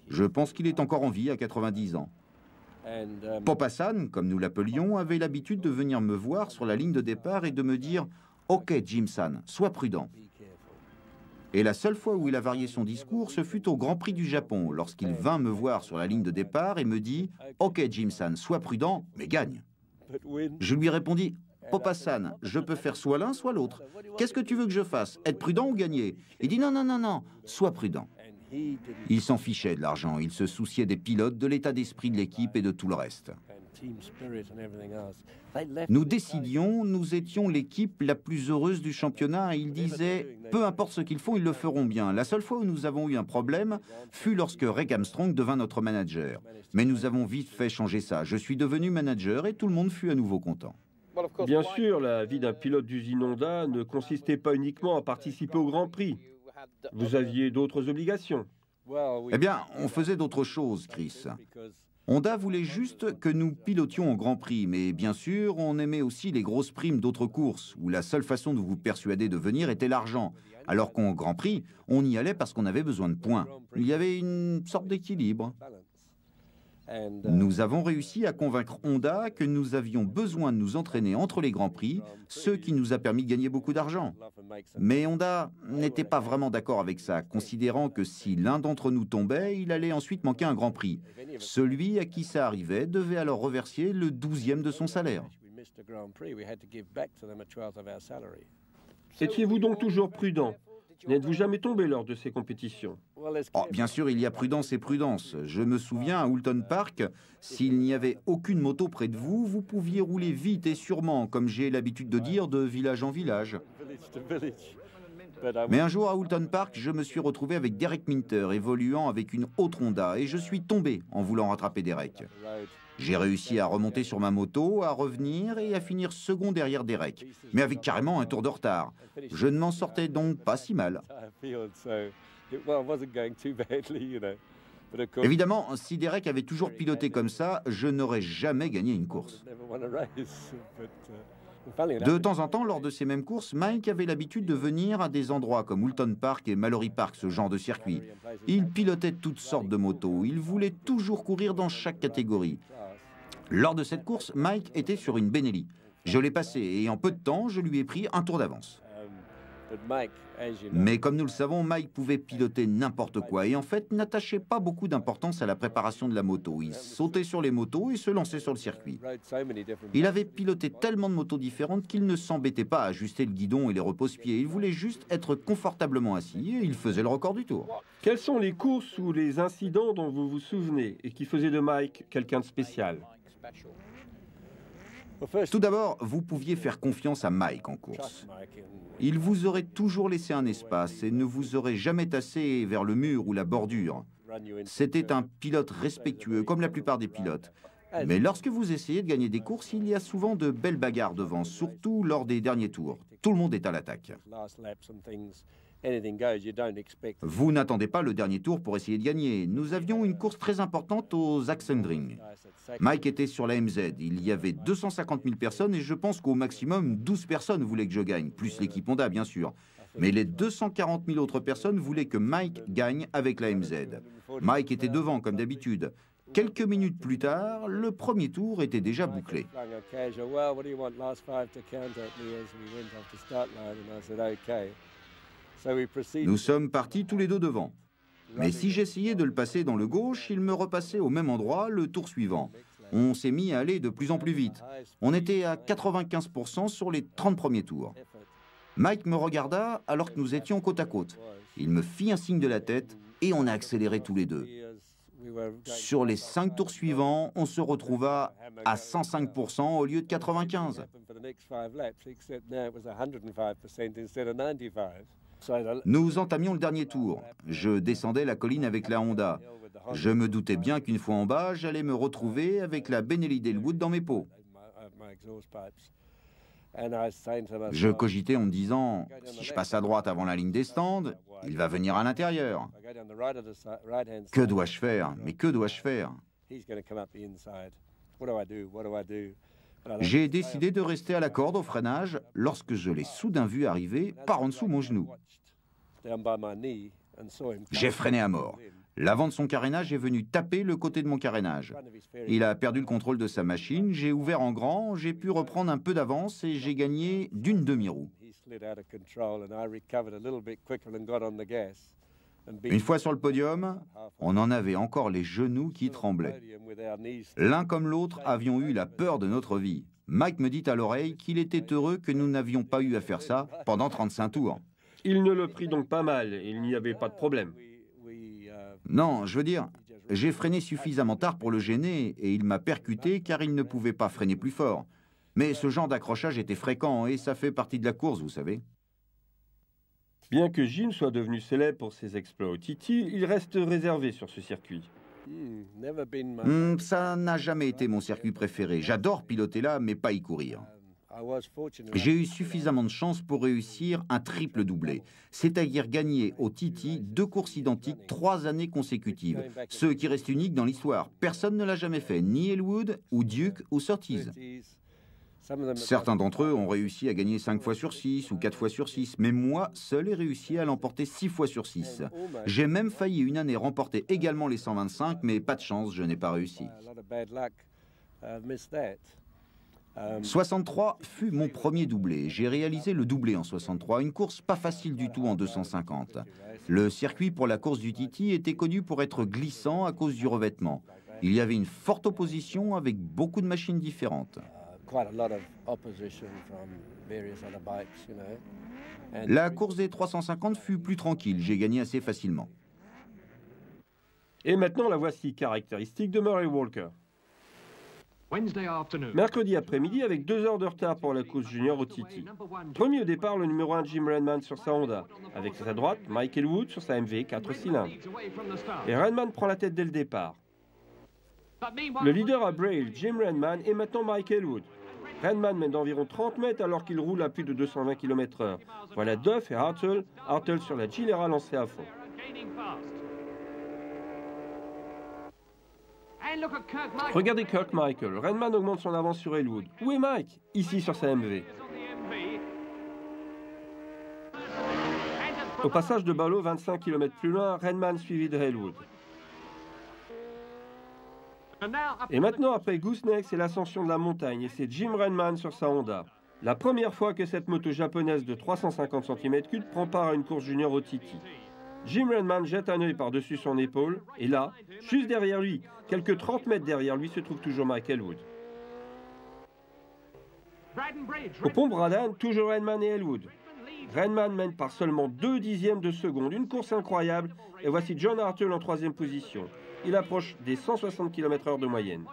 Je pense qu'il est encore en vie à 90 ans. Pop-Hassan, comme nous l'appelions, avait l'habitude de venir me voir sur la ligne de départ et de me dire « Ok, Jim-san, sois prudent ». Et la seule fois où il a varié son discours, ce fut au Grand Prix du Japon, lorsqu'il vint me voir sur la ligne de départ et me dit « Ok, Jim-san, sois prudent, mais gagne ». Je lui répondis « Pop-Hassan, je peux faire soit l'un, soit l'autre. Qu'est-ce que tu veux que je fasse? Être prudent ou gagner ?» Il dit « Non, non, non, non, sois prudent ». Il s'en fichait de l'argent, il se souciait des pilotes, de l'état d'esprit de l'équipe et de tout le reste. Nous décidions, nous étions l'équipe la plus heureuse du championnat et il disait « Peu importe ce qu'ils font, ils le feront bien ». La seule fois où nous avons eu un problème fut lorsque Rick Armstrong devint notre manager. Mais nous avons vite fait changer ça. Je suis devenu manager et tout le monde fut à nouveau content. Bien sûr, la vie d'un pilote d'usine Honda ne consistait pas uniquement à participer au Grand Prix. Vous aviez d'autres obligations. Eh bien, on faisait d'autres choses, Chris. Honda voulait juste que nous pilotions au Grand Prix, mais bien sûr, on aimait aussi les grosses primes d'autres courses, où la seule façon de vous persuader de venir était l'argent, alors qu'au Grand Prix, on y allait parce qu'on avait besoin de points. Il y avait une sorte d'équilibre. Nous avons réussi à convaincre Honda que nous avions besoin de nous entraîner entre les Grands Prix, ce qui nous a permis de gagner beaucoup d'argent. Mais Honda n'était pas vraiment d'accord avec ça, considérant que si l'un d'entre nous tombait, il allait ensuite manquer un Grand Prix. Celui à qui ça arrivait devait alors reverser le 12e de son salaire. Étiez-vous donc toujours prudent? N'êtes-vous jamais tombé lors de ces compétitions? Oh, bien sûr, il y a prudence et prudence. Je me souviens, à Houlton Park, s'il n'y avait aucune moto près de vous, vous pouviez rouler vite et sûrement, comme j'ai l'habitude de dire, de village en village. Mais un jour, à Houlton Park, je me suis retrouvé avec Derek Minter, évoluant avec une autre Honda, et je suis tombé en voulant rattraper Derek. J'ai réussi à remonter sur ma moto, à revenir et à finir second derrière Derek, mais avec carrément un tour de retard. Je ne m'en sortais donc pas si mal. Évidemment, si Derek avait toujours piloté comme ça, je n'aurais jamais gagné une course. De temps en temps, lors de ces mêmes courses, Mike avait l'habitude de venir à des endroits comme Houlton Park et Mallory Park, ce genre de circuit. Il pilotait toutes sortes de motos, il voulait toujours courir dans chaque catégorie. Lors de cette course, Mike était sur une Benelli. Je l'ai passé et en peu de temps, je lui ai pris un tour d'avance. Mais comme nous le savons, Mike pouvait piloter n'importe quoi et en fait n'attachait pas beaucoup d'importance à la préparation de la moto. Il sautait sur les motos et se lançait sur le circuit. Il avait piloté tellement de motos différentes qu'il ne s'embêtait pas à ajuster le guidon et les repose-pieds. Il voulait juste être confortablement assis et il faisait le record du tour. Quelles sont les courses ou les incidents dont vous vous souvenez et qui faisaient de Mike quelqu'un de spécial? Tout d'abord, vous pouviez faire confiance à Mike en course. Il vous aurait toujours laissé un espace et ne vous aurait jamais tassé vers le mur ou la bordure. C'était un pilote respectueux, comme la plupart des pilotes. Mais lorsque vous essayez de gagner des courses, il y a souvent de belles bagarres devant, surtout lors des derniers tours. Tout le monde est à l'attaque. Vous n'attendez pas le dernier tour pour essayer de gagner. Nous avions une course très importante aux Axendring. Mike était sur la MZ. Il y avait 250 000 personnes et je pense qu'au maximum 12 personnes voulaient que je gagne, plus l'équipe Honda bien sûr. Mais les 240 000 autres personnes voulaient que Mike gagne avec la MZ. Mike était devant comme d'habitude. Quelques minutes plus tard, le premier tour était déjà bouclé. Nous sommes partis tous les deux devant. Mais si j'essayais de le passer dans le gauche, il me repassait au même endroit le tour suivant. On s'est mis à aller de plus en plus vite. On était à 95% sur les 30 premiers tours. Mike me regarda alors que nous étions côte à côte. Il me fit un signe de la tête et on a accéléré tous les deux. Sur les 5 tours suivants, on se retrouva à 105% au lieu de 95%. Nous entamions le dernier tour. Je descendais la colline avec la Honda. Je me doutais bien qu'une fois en bas, j'allais me retrouver avec la Benelli d'Elwood dans mes pots. Je cogitais en me disant, si je passe à droite avant la ligne des stands, il va venir à l'intérieur. Que dois-je faire? Mais que dois-je faire? J'ai décidé de rester à la corde au freinage lorsque je l'ai soudain vu arriver par en dessous mon genou. J'ai freiné à mort. L'avant de son carénage est venu taper le côté de mon carénage. Il a perdu le contrôle de sa machine, j'ai ouvert en grand, j'ai pu reprendre un peu d'avance et j'ai gagné d'une demi-roue. Une fois sur le podium, on en avait encore les genoux qui tremblaient. L'un comme l'autre avions eu la peur de notre vie. Mike me dit à l'oreille qu'il était heureux que nous n'avions pas eu à faire ça pendant 35 tours. Il ne le prit donc pas mal, il n'y avait pas de problème. Non, je veux dire, j'ai freiné suffisamment tard pour le gêner et il m'a percuté car il ne pouvait pas freiner plus fort. Mais ce genre d'accrochage était fréquent et ça fait partie de la course, vous savez. Bien que Jim soit devenu célèbre pour ses exploits au TT, il reste réservé sur ce circuit. Ça n'a jamais été mon circuit préféré. J'adore piloter là, mais pas y courir. J'ai eu suffisamment de chance pour réussir un triple doublé, c'est-à-dire gagner au TT 2 courses identiques 3 années consécutives, ce qui reste unique dans l'histoire. Personne ne l'a jamais fait, ni Elwood, ou Duke, ou Surtees. Certains d'entre eux ont réussi à gagner 5 fois sur 6 ou 4 fois sur 6, mais moi, seul ai réussi à l'emporter 6 fois sur 6. J'ai même failli une année remporter également les 125, mais pas de chance, je n'ai pas réussi. 63 fut mon premier doublé. J'ai réalisé le doublé en 63, une course pas facile du tout en 250. Le circuit pour la course du TT était connu pour être glissant à cause du revêtement. Il y avait une forte opposition avec beaucoup de machines différentes. La course des 350 fut plus tranquille, j'ai gagné assez facilement. Et maintenant, la voici caractéristique de Murray Walker. Mercredi après-midi, avec 2 heures de retard pour la course junior au TT. Premier au départ, le numéro 1 Jim Redman sur sa Honda. Avec sa droite, Mike Elwood sur sa MV 4 cylindres. Et Redman prend la tête dès le départ. Le leader à Braille, Jim Redman, est maintenant Mike Elwood. Redman mène d'environ 30 mètres alors qu'il roule à plus de 220 km/h. Voilà Duff et Hartle sur la Gilera lancée à fond. Regardez Kirk Michael. Redman augmente son avance sur Elwood. Où est Mike? Ici sur sa MV. Au passage de Ballot, 25 km plus loin, Redman suivi de Elwood. Et maintenant, après Gooseneck, c'est l'ascension de la montagne et c'est Jim Redman sur sa Honda. La première fois que cette moto japonaise de 350 cm3 prend part à une course junior au TT. Jim Redman jette un œil par-dessus son épaule et là, juste derrière lui, quelques 30 mètres derrière lui, se trouve toujours Mike Elwood. Au pont Braden, toujours Redman et Elwood. Redman mène par seulement 2 dixièmes de seconde, une course incroyable, et voici John Hartle en 3e position. Il approche des 160 km/h de moyenne.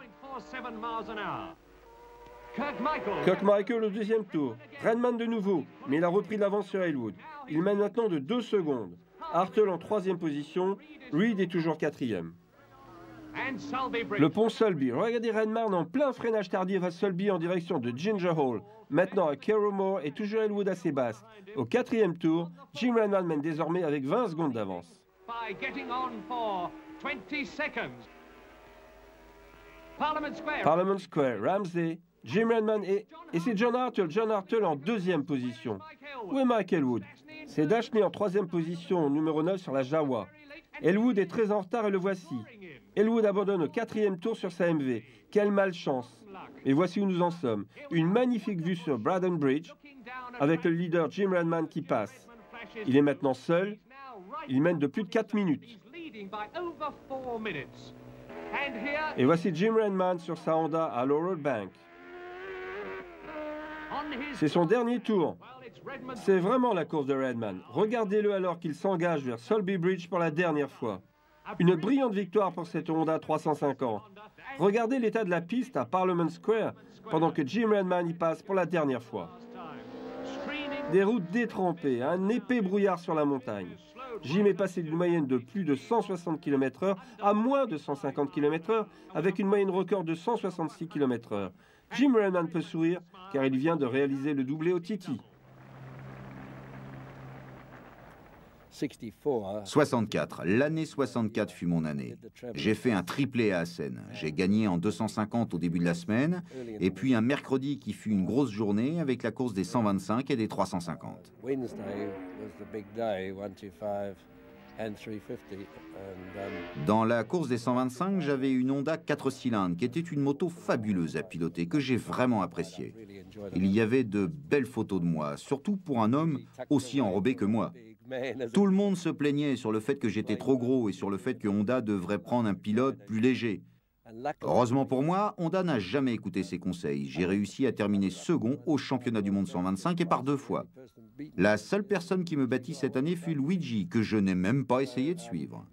Kirk Michael au 2e tour. Redman de nouveau, mais il a repris de l'avance sur Elwood. Il mène maintenant de 2 secondes. Hartle en 3e position, Reed est toujours 4e. Le pont Sulby. Regardez Redman en plein freinage tardif à Sulby en direction de Ginger Hall. Maintenant à Carrowmore et toujours Elwood à ses basses. Au 4e tour, Jim Redman mène désormais avec 20 secondes d'avance. Parliament Square, Ramsey, Jim Redman et c'est John Hartle en 2e position. Où est Mike Elwood? C'est Dashney en 3e position, numéro 9 sur la Jawa. Elwood est très en retard et le voici. Elwood abandonne au 4e tour sur sa MV. Quelle malchance. Et voici où nous en sommes. Une magnifique vue sur Braden Bridge avec le leader Jim Redman qui passe. Il est maintenant seul. Il mène de plus de 4 minutes. Et voici Jim Redman sur sa Honda à Laurel Bank. C'est son dernier tour. C'est vraiment la course de Redman. Regardez-le alors qu'il s'engage vers Sulby Bridge pour la dernière fois. Une brillante victoire pour cette Honda 350. Regardez l'état de la piste à Parliament Square pendant que Jim Redman y passe pour la dernière fois. Des routes détrempées, un épais brouillard sur la montagne. Jim est passé d'une moyenne de plus de 160 km/h à moins de 150 km/h avec une moyenne record de 166 km/h. Jim Redman peut sourire car il vient de réaliser le doublé au TT. 64. L'année 64 fut mon année. J'ai fait un triplé à Assen. J'ai gagné en 250 au début de la semaine, et puis un mercredi qui fut une grosse journée avec la course des 125 et des 350. Dans la course des 125, j'avais une Honda 4 cylindres qui était une moto fabuleuse à piloter, que j'ai vraiment appréciée. Il y avait de belles photos de moi, surtout pour un homme aussi enrobé que moi. Tout le monde se plaignait sur le fait que j'étais trop gros et sur le fait que Honda devrait prendre un pilote plus léger. Heureusement pour moi, Honda n'a jamais écouté ses conseils. J'ai réussi à terminer second au championnat du monde 125 et par 2 fois. La seule personne qui me battit cette année fut Luigi, que je n'ai même pas essayé de suivre.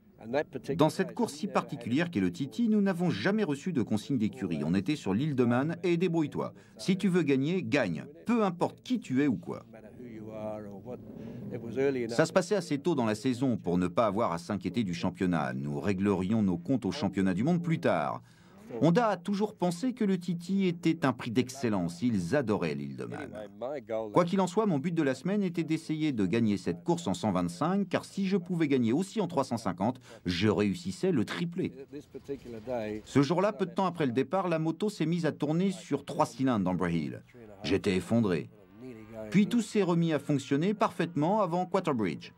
Dans cette course si particulière qu'est le TT, nous n'avons jamais reçu de consigne d'écurie. On était sur l'île de Man et débrouille-toi. Si tu veux gagner, gagne. Peu importe qui tu es ou quoi. Ça se passait assez tôt dans la saison pour ne pas avoir à s'inquiéter du championnat. Nous réglerions nos comptes au championnat du monde plus tard. Honda a toujours pensé que le TT était un prix d'excellence. Ils adoraient l'île de Man. Quoi qu'il en soit, mon but de la semaine était d'essayer de gagner cette course en 125, car si je pouvais gagner aussi en 350, je réussissais le triplé. Ce jour-là, peu de temps après le départ, la moto s'est mise à tourner sur 3 cylindres d'Amber Hill. J'étais effondré. Puis tout s'est remis à fonctionner parfaitement avant Quarterbridge.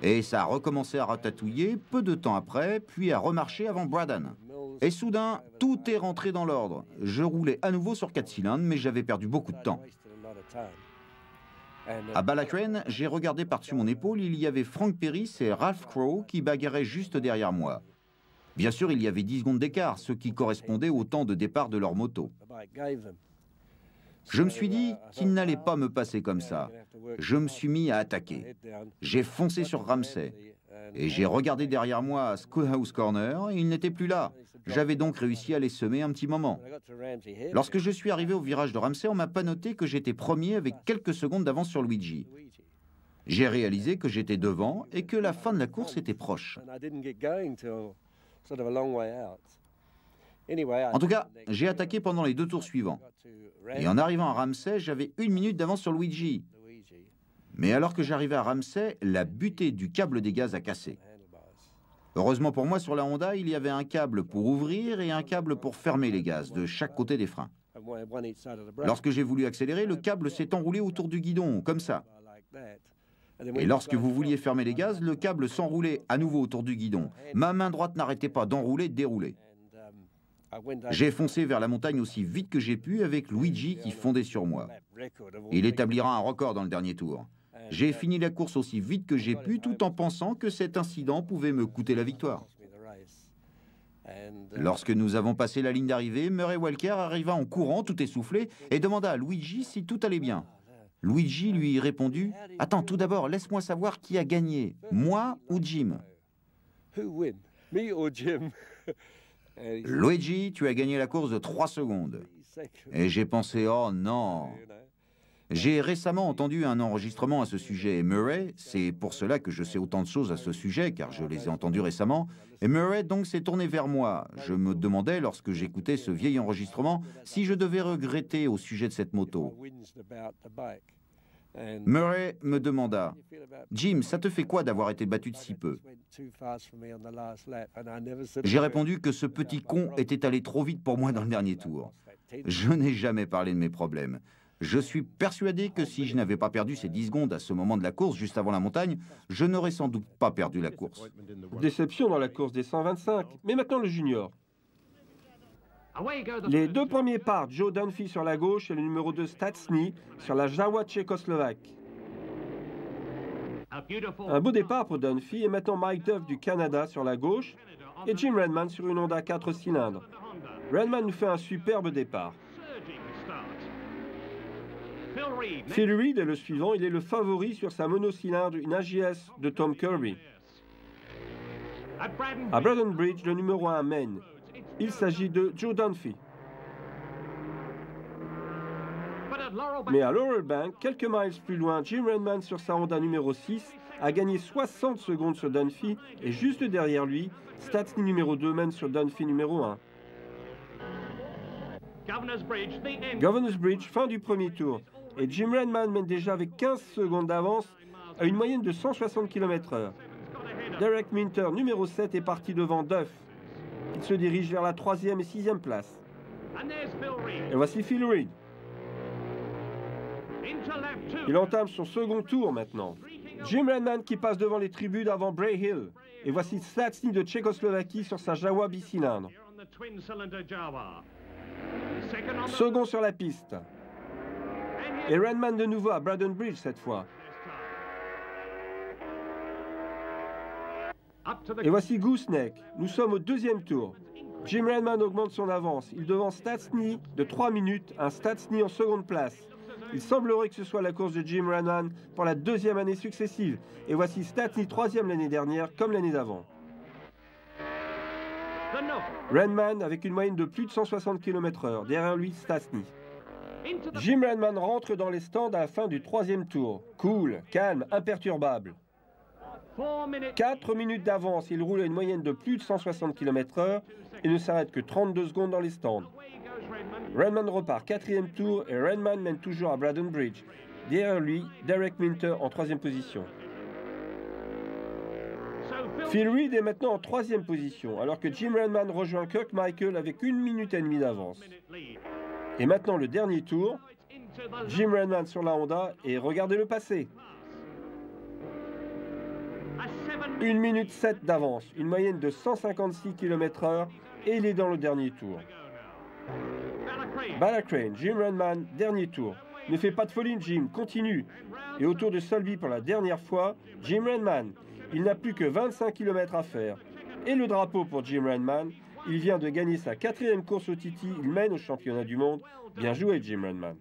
Et ça a recommencé à ratatouiller peu de temps après, puis à remarcher avant Braddon. Et soudain, tout est rentré dans l'ordre. Je roulais à nouveau sur 4 cylindres, mais j'avais perdu beaucoup de temps. À Ballacrane, j'ai regardé par-dessus mon épaule, il y avait Frank Perris et Ralph Crowe qui bagarraient juste derrière moi. Bien sûr, il y avait 10 secondes d'écart, ce qui correspondait au temps de départ de leur moto. Je me suis dit qu'il n'allait pas me passer comme ça. Je me suis mis à attaquer. J'ai foncé sur Ramsey. Et j'ai regardé derrière moi à Schoolhouse Corner, et il n'était plus là. J'avais donc réussi à les semer un petit moment. Lorsque je suis arrivé au virage de Ramsey, on m'a pas noté que j'étais premier avec quelques secondes d'avance sur Luigi. J'ai réalisé que j'étais devant et que la fin de la course était proche. En tout cas, j'ai attaqué pendant les 2 tours suivants. Et en arrivant à Ramsey, j'avais 1 minute d'avance sur Luigi. Mais alors que j'arrivais à Ramsey, la butée du câble des gaz a cassé. Heureusement pour moi, sur la Honda, il y avait un câble pour ouvrir et un câble pour fermer les gaz de chaque côté des freins. Lorsque j'ai voulu accélérer, le câble s'est enroulé autour du guidon, comme ça. Et lorsque vous vouliez fermer les gaz, le câble s'enroulait à nouveau autour du guidon. Ma main droite n'arrêtait pas d'enrouler, de dérouler. J'ai foncé vers la montagne aussi vite que j'ai pu avec Luigi qui fondait sur moi. Il établira un record dans le dernier tour. J'ai fini la course aussi vite que j'ai pu tout en pensant que cet incident pouvait me coûter la victoire. Lorsque nous avons passé la ligne d'arrivée, Murray Walker arriva en courant, tout essoufflé, et demanda à Luigi si tout allait bien. Luigi lui répondit « Attends, tout d'abord, laisse-moi savoir qui a gagné, moi ou Jim ?» Luigi, tu as gagné la course de 3 secondes. Et j'ai pensé, oh non. J'ai récemment entendu un enregistrement à ce sujet. Et Murray, c'est pour cela que je sais autant de choses à ce sujet, car je les ai entendus récemment. Et Murray donc s'est tourné vers moi. Je me demandais, lorsque j'écoutais ce vieil enregistrement, si je devais regretter au sujet de cette moto. Murray me demanda, « Jim, ça te fait quoi d'avoir été battu de si peu ?» J'ai répondu que ce petit con était allé trop vite pour moi dans le dernier tour. Je n'ai jamais parlé de mes problèmes. Je suis persuadé que si je n'avais pas perdu ces 10 secondes à ce moment de la course, juste avant la montagne, je n'aurais sans doute pas perdu la course. Déception dans la course des 125, mais maintenant le junior. Les 2 premiers partent, Joe Dunphy sur la gauche et le numéro 2 Stastny sur la Jawa tchécoslovaque. Un beau départ pour Dunphy et maintenant Mike Duff du Canada sur la gauche et Jim Redman sur une Honda 4 cylindres. Redman nous fait un superbe départ. Phil Reed est le suivant, il est le favori sur sa monocylindre, une AGS de Tom Kirby. À Braddon Bridge, le numéro 1 mène. Il s'agit de Joe Dunphy. Mais à Laurel Bank, quelques miles plus loin, Jim Redman sur sa Honda numéro 6 a gagné 60 secondes sur Dunphy et juste derrière lui, Stastny numéro 2 mène sur Dunphy numéro 1. Governor's Bridge, fin du premier tour. Et Jim Redman mène déjà avec 15 secondes d'avance à une moyenne de 160 km/h. Derek Minter, numéro 7, est parti devant Duff. Il se dirige vers la 3e et 6e place. Et voici Phil Reed. Il entame son second tour maintenant. Jim Redman qui passe devant les tribunes avant Bray Hill. Et voici Stastny de Tchécoslovaquie sur sa Jawa bicylindre. Second sur la piste. Et Redman de nouveau à Braden Bridge cette fois. Et voici Gooseneck. Nous sommes au deuxième tour. Jim Redman augmente son avance. Il devance Stastny de 3 minutes, un Stastny en seconde place. Il semblerait que ce soit la course de Jim Redman pour la deuxième année successive. Et voici Stastny, troisième l'année dernière, comme l'année d'avant. Redman avec une moyenne de plus de 160 km/h. Derrière lui, Stastny. Jim Redman rentre dans les stands à la fin du troisième tour. Cool, calme, imperturbable. 4 minutes d'avance, il roule à une moyenne de plus de 160 km/h et ne s'arrête que 32 secondes dans les stands. Redman repart, quatrième tour, et Redman mène toujours à Braden Bridge. Derrière lui, Derek Minter en troisième position. Phil Reed est maintenant en troisième position, alors que Jim Redman rejoint Kirk Michael avec 1 minute et demie d'avance. Et maintenant le dernier tour, Jim Redman sur la Honda, et regardez le passé. 1 minute 7 d'avance, une moyenne de 156 km/h, et il est dans le dernier tour. Ballacrane, Jim Redman, dernier tour. Ne fais pas de folie, Jim, continue. Et au tour de Selby pour la dernière fois, Jim Redman. Il n'a plus que 25 km à faire. Et le drapeau pour Jim Redman. Il vient de gagner sa 4e course au Titi. Il mène au championnat du monde. Bien joué, Jim Redman.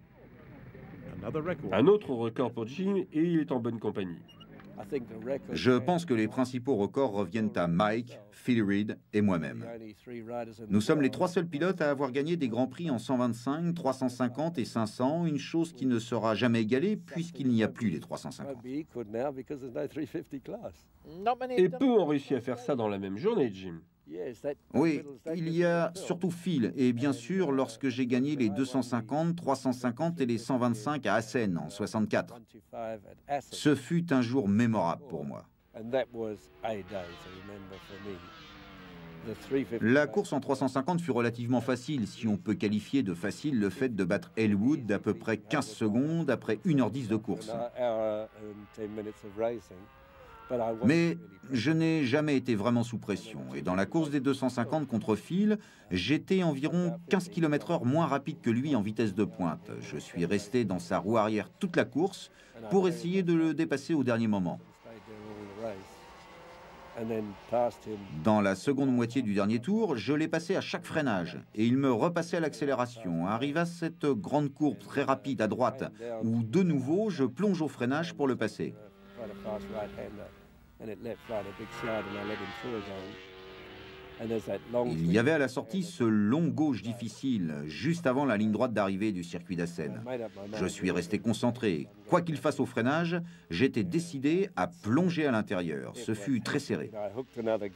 Un autre record pour Jim et il est en bonne compagnie. Je pense que les principaux records reviennent à Mike, Phil Reed et moi-même. Nous sommes les 3 seuls pilotes à avoir gagné des grands prix en 125, 350 et 500, une chose qui ne sera jamais égalée puisqu'il n'y a plus les 350. Et peu ont réussi à faire ça dans la même journée, Jim. Oui, il y a surtout Phil, et bien sûr lorsque j'ai gagné les 250, 350 et les 125 à Assen en 64. Ce fut un jour mémorable pour moi. La course en 350 fut relativement facile, si on peut qualifier de facile le fait de battre Elwood d'à peu près 15 secondes après 1h10 de course. Mais je n'ai jamais été vraiment sous pression. Et dans la course des 250 contre Phil, j'étais environ 15 km/h moins rapide que lui en vitesse de pointe. Je suis resté dans sa roue arrière toute la course pour essayer de le dépasser au dernier moment. Dans la seconde moitié du dernier tour, je l'ai passé à chaque freinage et il me repassait à l'accélération. Arriva cette grande courbe très rapide à droite où de nouveau je plonge au freinage pour le passer. Il y avait à la sortie ce long gauche difficile, juste avant la ligne droite d'arrivée du circuit d'Assen. Je suis resté concentré. Quoi qu'il fasse au freinage, j'étais décidé à plonger à l'intérieur. Ce fut très serré.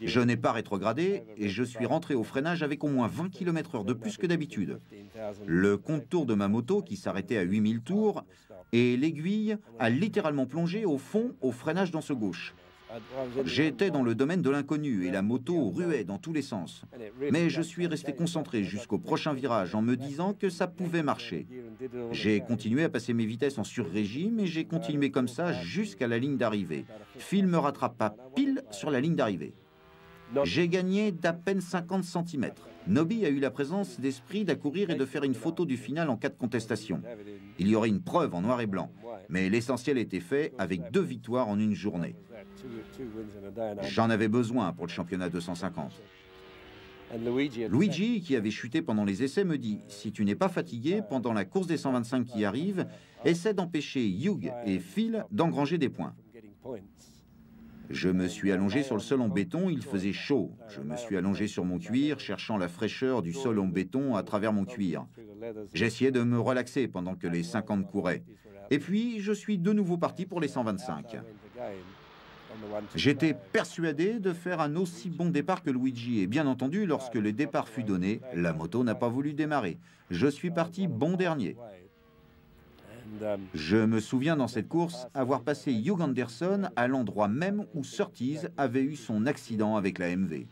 Je n'ai pas rétrogradé et je suis rentré au freinage avec au moins 20 km/h de plus que d'habitude. Le compte-tours de ma moto, qui s'arrêtait à 8000 tours, et l'aiguille a littéralement plongé au fond au freinage dans ce gauche. J'étais dans le domaine de l'inconnu et la moto ruait dans tous les sens. Mais je suis resté concentré jusqu'au prochain virage en me disant que ça pouvait marcher. J'ai continué à passer mes vitesses en sur-régime et j'ai continué comme ça jusqu'à la ligne d'arrivée. Phil me rattrapa pile sur la ligne d'arrivée. J'ai gagné d'à peine 50 cm. Nobby a eu la présence d'esprit d'accourir et de faire une photo du final en cas de contestation. Il y aurait une preuve en noir et blanc. Mais l'essentiel était fait avec 2 victoires en une journée. J'en avais besoin pour le championnat 250. Luigi, qui avait chuté pendant les essais, me dit « Si tu n'es pas fatigué, pendant la course des 125 qui arrive, essaie d'empêcher Hugh et Phil d'engranger des points. » Je me suis allongé sur le sol en béton, il faisait chaud. Je me suis allongé sur mon cuir, cherchant la fraîcheur du sol en béton à travers mon cuir. J'essayais de me relaxer pendant que les 50 couraient. Et puis, je suis de nouveau parti pour les 125. J'étais persuadé de faire un aussi bon départ que Luigi. Et bien entendu, lorsque le départ fut donné, la moto n'a pas voulu démarrer. Je suis parti bon dernier. Je me souviens dans cette course avoir passé Hugh Anderson à l'endroit même où Surtees avait eu son accident avec la MV.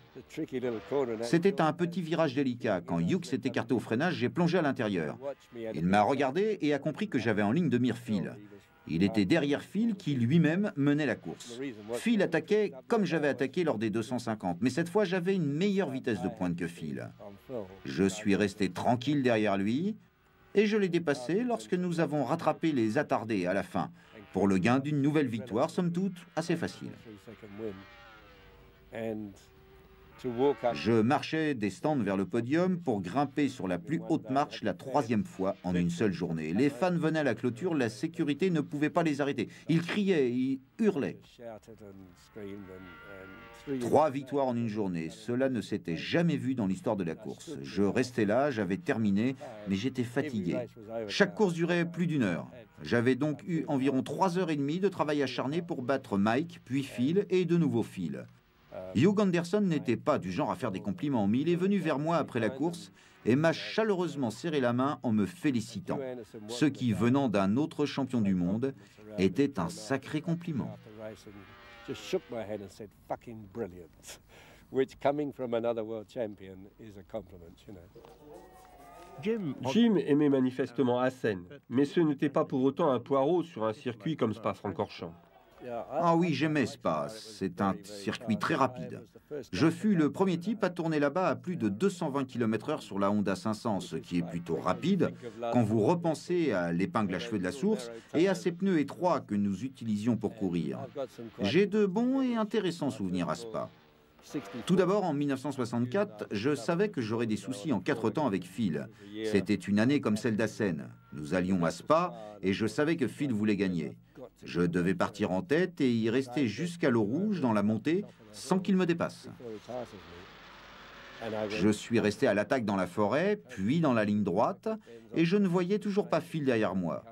C'était un petit virage délicat. Quand Hugh s'est écarté au freinage, j'ai plongé à l'intérieur. Il m'a regardé et a compris que j'avais en ligne de mire Phil. Il était derrière Phil qui lui-même menait la course. Phil attaquait comme j'avais attaqué lors des 250, mais cette fois j'avais une meilleure vitesse de pointe que Phil. Je suis resté tranquille derrière lui et je l'ai dépassé lorsque nous avons rattrapé les attardés à la fin, pour le gain d'une nouvelle victoire, somme toute, assez facile. Je marchais des stands vers le podium pour grimper sur la plus haute marche la 3e fois en une seule journée. Les fans venaient à la clôture, la sécurité ne pouvait pas les arrêter. Ils criaient, ils hurlaient. 3 victoires en une journée, cela ne s'était jamais vu dans l'histoire de la course. Je restais là, j'avais terminé, mais j'étais fatigué. Chaque course durait plus d'1 heure. J'avais donc eu environ 3h30 de travail acharné pour battre Mike, puis Phil et de nouveau Phil. Hugh Anderson n'était pas du genre à faire des compliments, mais il est venu vers moi après la course et m'a chaleureusement serré la main en me félicitant. Ce qui, venant d'un autre champion du monde, était un sacré compliment. Jim aimait manifestement Assen, mais ce n'était pas pour autant un poireau sur un circuit comme Spa-Francorchamps. Ah oui, j'aimais Spa, c'est un circuit très rapide. Je fus le premier type à tourner là-bas à plus de 220 km/h sur la Honda 500, ce qui est plutôt rapide quand vous repensez à l'épingle à cheveux de la source et à ces pneus étroits que nous utilisions pour courir. J'ai de bons et intéressants souvenirs à Spa. Tout d'abord, en 1964, je savais que j'aurais des soucis en 4 temps avec Phil. C'était une année comme celle d'Assen. Nous allions à Spa et je savais que Phil voulait gagner. Je devais partir en tête et y rester jusqu'à l'eau rouge dans la montée sans qu'il me dépasse. Je suis resté à l'attaque dans la forêt, puis dans la ligne droite, et je ne voyais toujours pas Phil derrière moi.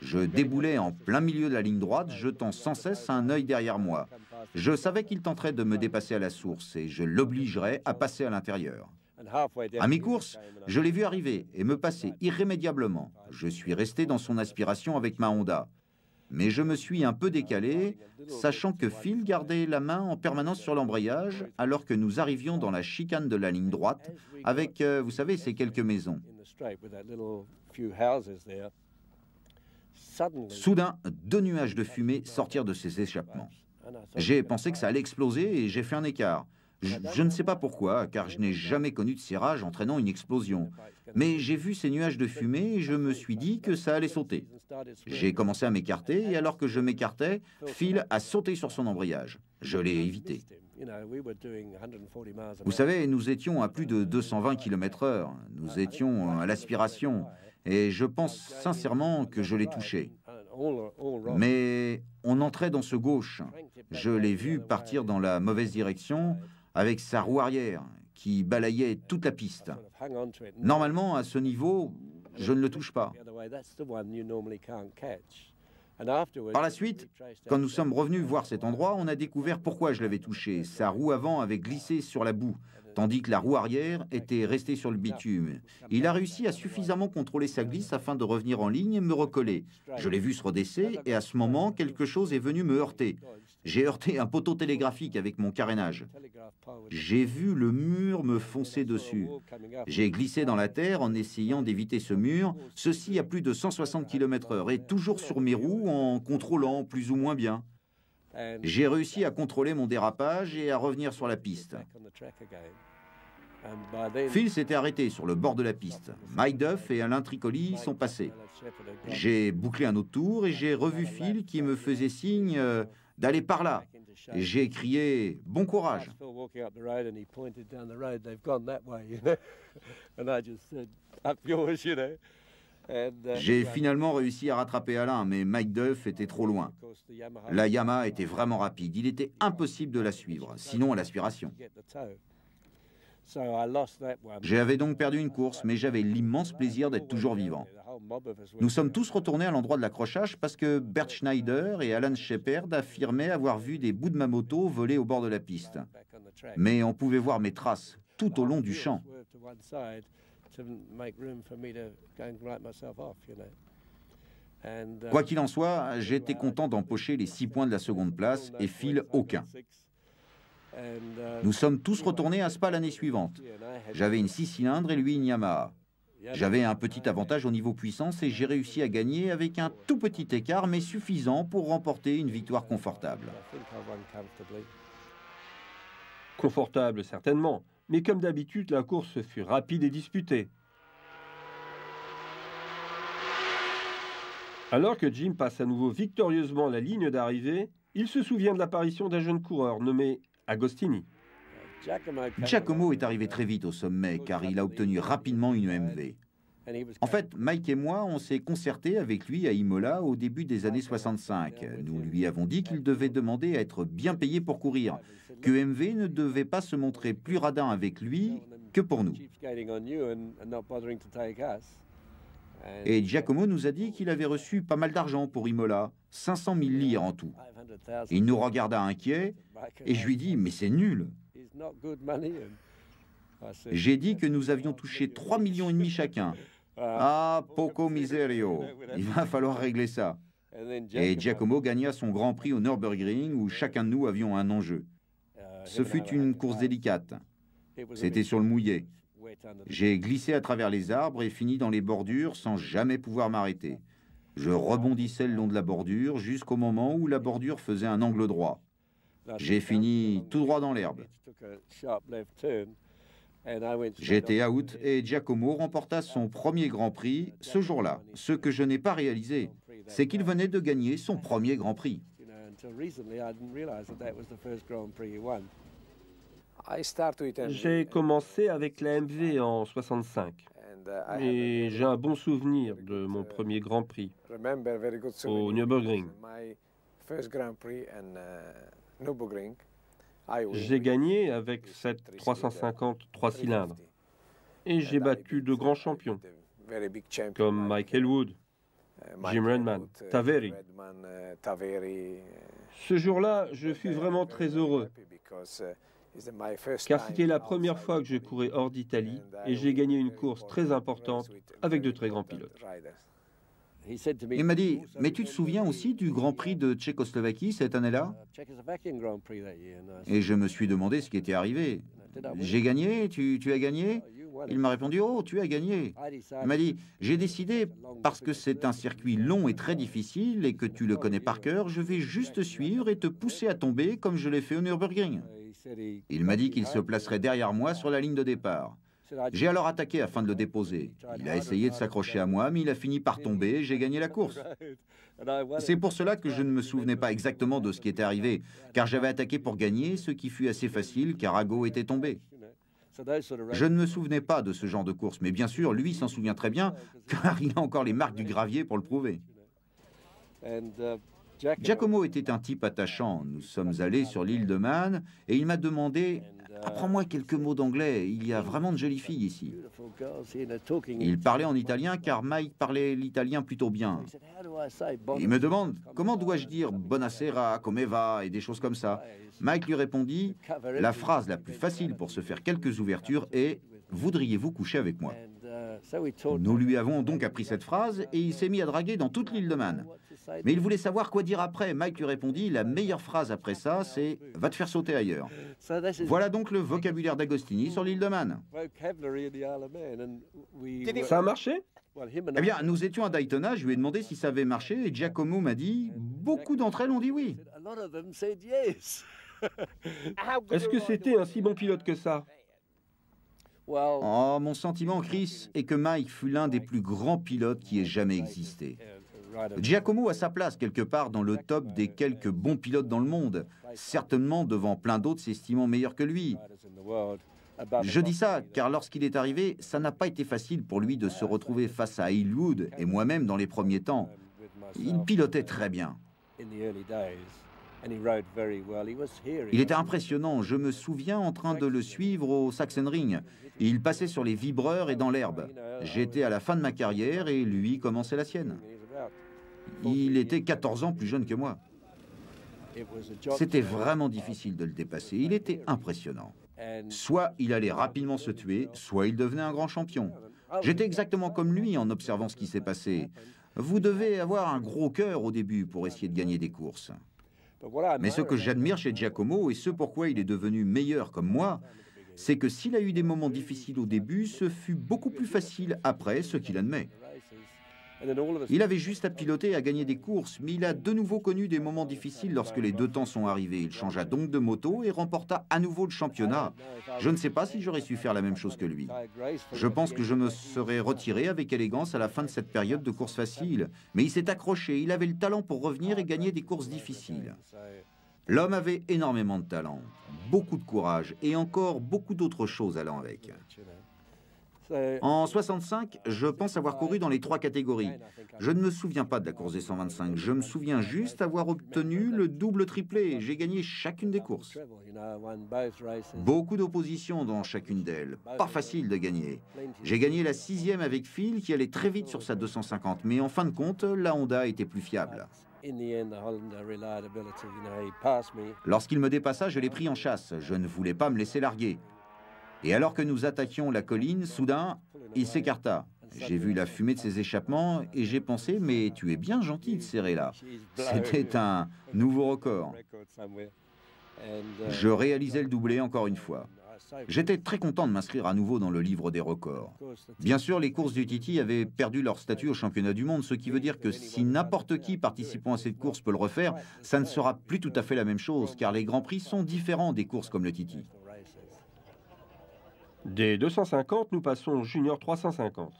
Je déboulais en plein milieu de la ligne droite, jetant sans cesse un œil derrière moi. Je savais qu'il tenterait de me dépasser à la source et je l'obligerais à passer à l'intérieur. À mi-course, je l'ai vu arriver et me passer irrémédiablement. Je suis resté dans son aspiration avec ma Honda. Mais je me suis un peu décalé, sachant que Phil gardait la main en permanence sur l'embrayage alors que nous arrivions dans la chicane de la ligne droite avec, vous savez, ces quelques maisons. Soudain, 2 nuages de fumée sortirent de ces échappements. J'ai pensé que ça allait exploser et j'ai fait un écart. Je ne sais pas pourquoi, car je n'ai jamais connu de serrage entraînant une explosion. Mais j'ai vu ces nuages de fumée et je me suis dit que ça allait sauter. J'ai commencé à m'écarter et alors que je m'écartais, Phil a sauté sur son embrayage. Je l'ai évité. Vous savez, nous étions à plus de 220 km/h. Nous étions à l'aspiration et je pense sincèrement que je l'ai touché. Mais on entrait dans ce gauche. Je l'ai vu partir dans la mauvaise direction avec sa roue arrière qui balayait toute la piste. Normalement, à ce niveau, je ne le touche pas. Par la suite, quand nous sommes revenus voir cet endroit, on a découvert pourquoi je l'avais touché. Sa roue avant avait glissé sur la boue, tandis que la roue arrière était restée sur le bitume. Il a réussi à suffisamment contrôler sa glisse afin de revenir en ligne et me recoller. Je l'ai vu se redresser et à ce moment, quelque chose est venu me heurter. J'ai heurté un poteau télégraphique avec mon carénage. J'ai vu le mur me foncer dessus. J'ai glissé dans la terre en essayant d'éviter ce mur, ceci à plus de 160 km/h et toujours sur mes roues en contrôlant plus ou moins bien. J'ai réussi à contrôler mon dérapage et à revenir sur la piste. Phil s'était arrêté sur le bord de la piste. Mike Duff et Alain Tricoli sont passés. J'ai bouclé un autre tour et j'ai revu Phil qui me faisait signe d'aller par là. J'ai crié « Bon courage !» J'ai finalement réussi à rattraper Alain, mais Mike Duff était trop loin. La Yamaha était vraiment rapide. Il était impossible de la suivre, sinon à l'aspiration. J'avais donc perdu une course, mais j'avais l'immense plaisir d'être toujours vivant. Nous sommes tous retournés à l'endroit de l'accrochage parce que Bert Schneider et Alan Shepard affirmaient avoir vu des bouts de ma moto voler au bord de la piste. Mais on pouvait voir mes traces tout au long du champ. Quoi qu'il en soit, j'étais content d'empocher les 6 points de la seconde place et Phil aucun. Nous sommes tous retournés à Spa l'année suivante. J'avais une 6 cylindres et lui une Yamaha. J'avais un petit avantage au niveau puissance et j'ai réussi à gagner avec un tout petit écart, mais suffisant pour remporter une victoire confortable. Confortable, certainement. Mais comme d'habitude, la course fut rapide et disputée. Alors que Jim passe à nouveau victorieusement la ligne d'arrivée, il se souvient de l'apparition d'un jeune coureur nommé Agostini. Giacomo est arrivé très vite au sommet car il a obtenu rapidement une EMV. En fait, Mike et moi, on s'est concerté avec lui à Imola au début des années 65. Nous lui avons dit qu'il devait demander à être bien payé pour courir, que EMV ne devait pas se montrer plus radin avec lui que pour nous. Et Giacomo nous a dit qu'il avait reçu pas mal d'argent pour Imola, 500 000 lire en tout. Il nous regarda inquiet et je lui dis « mais c'est nul !» J'ai dit que nous avions touché 3,5 millions chacun. Ah, poco miserio, il va falloir régler ça. Et Giacomo gagna son grand prix au Nürburgring où chacun de nous avions un enjeu. Ce fut une course délicate. C'était sur le mouillé. J'ai glissé à travers les arbres et fini dans les bordures sans jamais pouvoir m'arrêter. Je rebondissais le long de la bordure jusqu'au moment où la bordure faisait un angle droit. J'ai fini tout droit dans l'herbe. J'étais out et Giacomo remporta son premier Grand Prix ce jour-là. Ce que je n'ai pas réalisé, c'est qu'il venait de gagner son premier Grand Prix. J'ai commencé avec la MV en 65. Et j'ai un bon souvenir de mon premier Grand Prix au Nürburgring. J'ai gagné avec cette 350 3 cylindres. Et j'ai battu de grands champions, comme Michael Wood, Jim Redman, Taveri. Ce jour-là, je fus vraiment très heureux, car c'était la première fois que je courais hors d'Italie et j'ai gagné une course très importante avec de très grands pilotes. Il m'a dit, mais tu te souviens aussi du Grand Prix de Tchécoslovaquie cette année-là? Et je me suis demandé ce qui était arrivé. J'ai gagné, tu as gagné? Il m'a répondu, oh, tu as gagné. Il m'a dit, j'ai décidé, parce que c'est un circuit long et très difficile et que tu le connais par cœur, je vais juste te suivre et te pousser à tomber comme je l'ai fait au Nürburgring. Il m'a dit qu'il se placerait derrière moi sur la ligne de départ. J'ai alors attaqué afin de le déposer. Il a essayé de s'accrocher à moi, mais il a fini par tomber et j'ai gagné la course. C'est pour cela que je ne me souvenais pas exactement de ce qui était arrivé, car j'avais attaqué pour gagner, ce qui fut assez facile car Ago était tombé. Je ne me souvenais pas de ce genre de course, mais bien sûr, lui s'en souvient très bien, car il a encore les marques du gravier pour le prouver. Giacomo était un type attachant. Nous sommes allés sur l'île de Man et il m'a demandé « Apprends-moi quelques mots d'anglais, il y a vraiment de jolies filles ici. » Il parlait en italien car Mike parlait l'italien plutôt bien. Il me demande « Comment dois-je dire « Buonasera, come va » et des choses comme ça. Mike lui répondit « La phrase la plus facile pour se faire quelques ouvertures est « Voudriez-vous coucher avec moi ?» Nous lui avons donc appris cette phrase et il s'est mis à draguer dans toute l'île de Man. Mais il voulait savoir quoi dire après. Mike lui répondit, la meilleure phrase après ça, c'est « Va te faire sauter ailleurs ». Voilà donc le vocabulaire d'Agostini sur l'île de Man. Ça a marché? Eh bien, nous étions à Daytona, je lui ai demandé si ça avait marché et Giacomo m'a dit « Beaucoup d'entre elles ont dit oui ». Est-ce que c'était un si bon pilote que ça? Oh, mon sentiment, Chris, est que Mike fut l'un des plus grands pilotes qui ait jamais existé. Giacomo a sa place quelque part dans le top des quelques bons pilotes dans le monde, certainement devant plein d'autres s'estimant meilleurs que lui. Je dis ça car lorsqu'il est arrivé, ça n'a pas été facile pour lui de se retrouver face à Elwood et moi-même dans les premiers temps. Il pilotait très bien. Il était impressionnant. Je me souviens en train de le suivre au Sachsenring. Il passait sur les vibreurs et dans l'herbe. J'étais à la fin de ma carrière et lui commençait la sienne. Il était 14 ans plus jeune que moi. C'était vraiment difficile de le dépasser. Il était impressionnant. Soit il allait rapidement se tuer, soit il devenait un grand champion. J'étais exactement comme lui en observant ce qui s'est passé. Vous devez avoir un gros cœur au début pour essayer de gagner des courses. Mais ce que j'admire chez Giacomo et ce pourquoi il est devenu meilleur comme moi, c'est que s'il a eu des moments difficiles au début, ce fut beaucoup plus facile après, ce qu'il admet. Il avait juste à piloter et à gagner des courses, mais il a de nouveau connu des moments difficiles lorsque les deux temps sont arrivés. Il changea donc de moto et remporta à nouveau le championnat. Je ne sais pas si j'aurais su faire la même chose que lui. Je pense que je me serais retiré avec élégance à la fin de cette période de course facile. Mais il s'est accroché, il avait le talent pour revenir et gagner des courses difficiles. L'homme avait énormément de talent, beaucoup de courage et encore beaucoup d'autres choses allant avec. En 65, je pense avoir couru dans les 3 catégories. Je ne me souviens pas de la course des 125. Je me souviens juste avoir obtenu le double triplé. J'ai gagné chacune des courses. Beaucoup d'opposition dans chacune d'elles. Pas facile de gagner. J'ai gagné la 6e avec Phil qui allait très vite sur sa 250. Mais en fin de compte, la Honda était plus fiable. Lorsqu'il me dépassa, je l'ai pris en chasse. Je ne voulais pas me laisser larguer. Et alors que nous attaquions la colline, soudain, il s'écarta. J'ai vu la fumée de ses échappements et j'ai pensé, mais tu es bien gentil de serrer là. C'était un nouveau record. Je réalisais le doublé encore une fois. J'étais très content de m'inscrire à nouveau dans le livre des records. Bien sûr, les courses du Titi avaient perdu leur statut au championnat du monde, ce qui veut dire que si n'importe qui participant à cette course peut le refaire, ça ne sera plus tout à fait la même chose, car les grands prix sont différents des courses comme le Titi. Des 250, nous passons au Junior 350.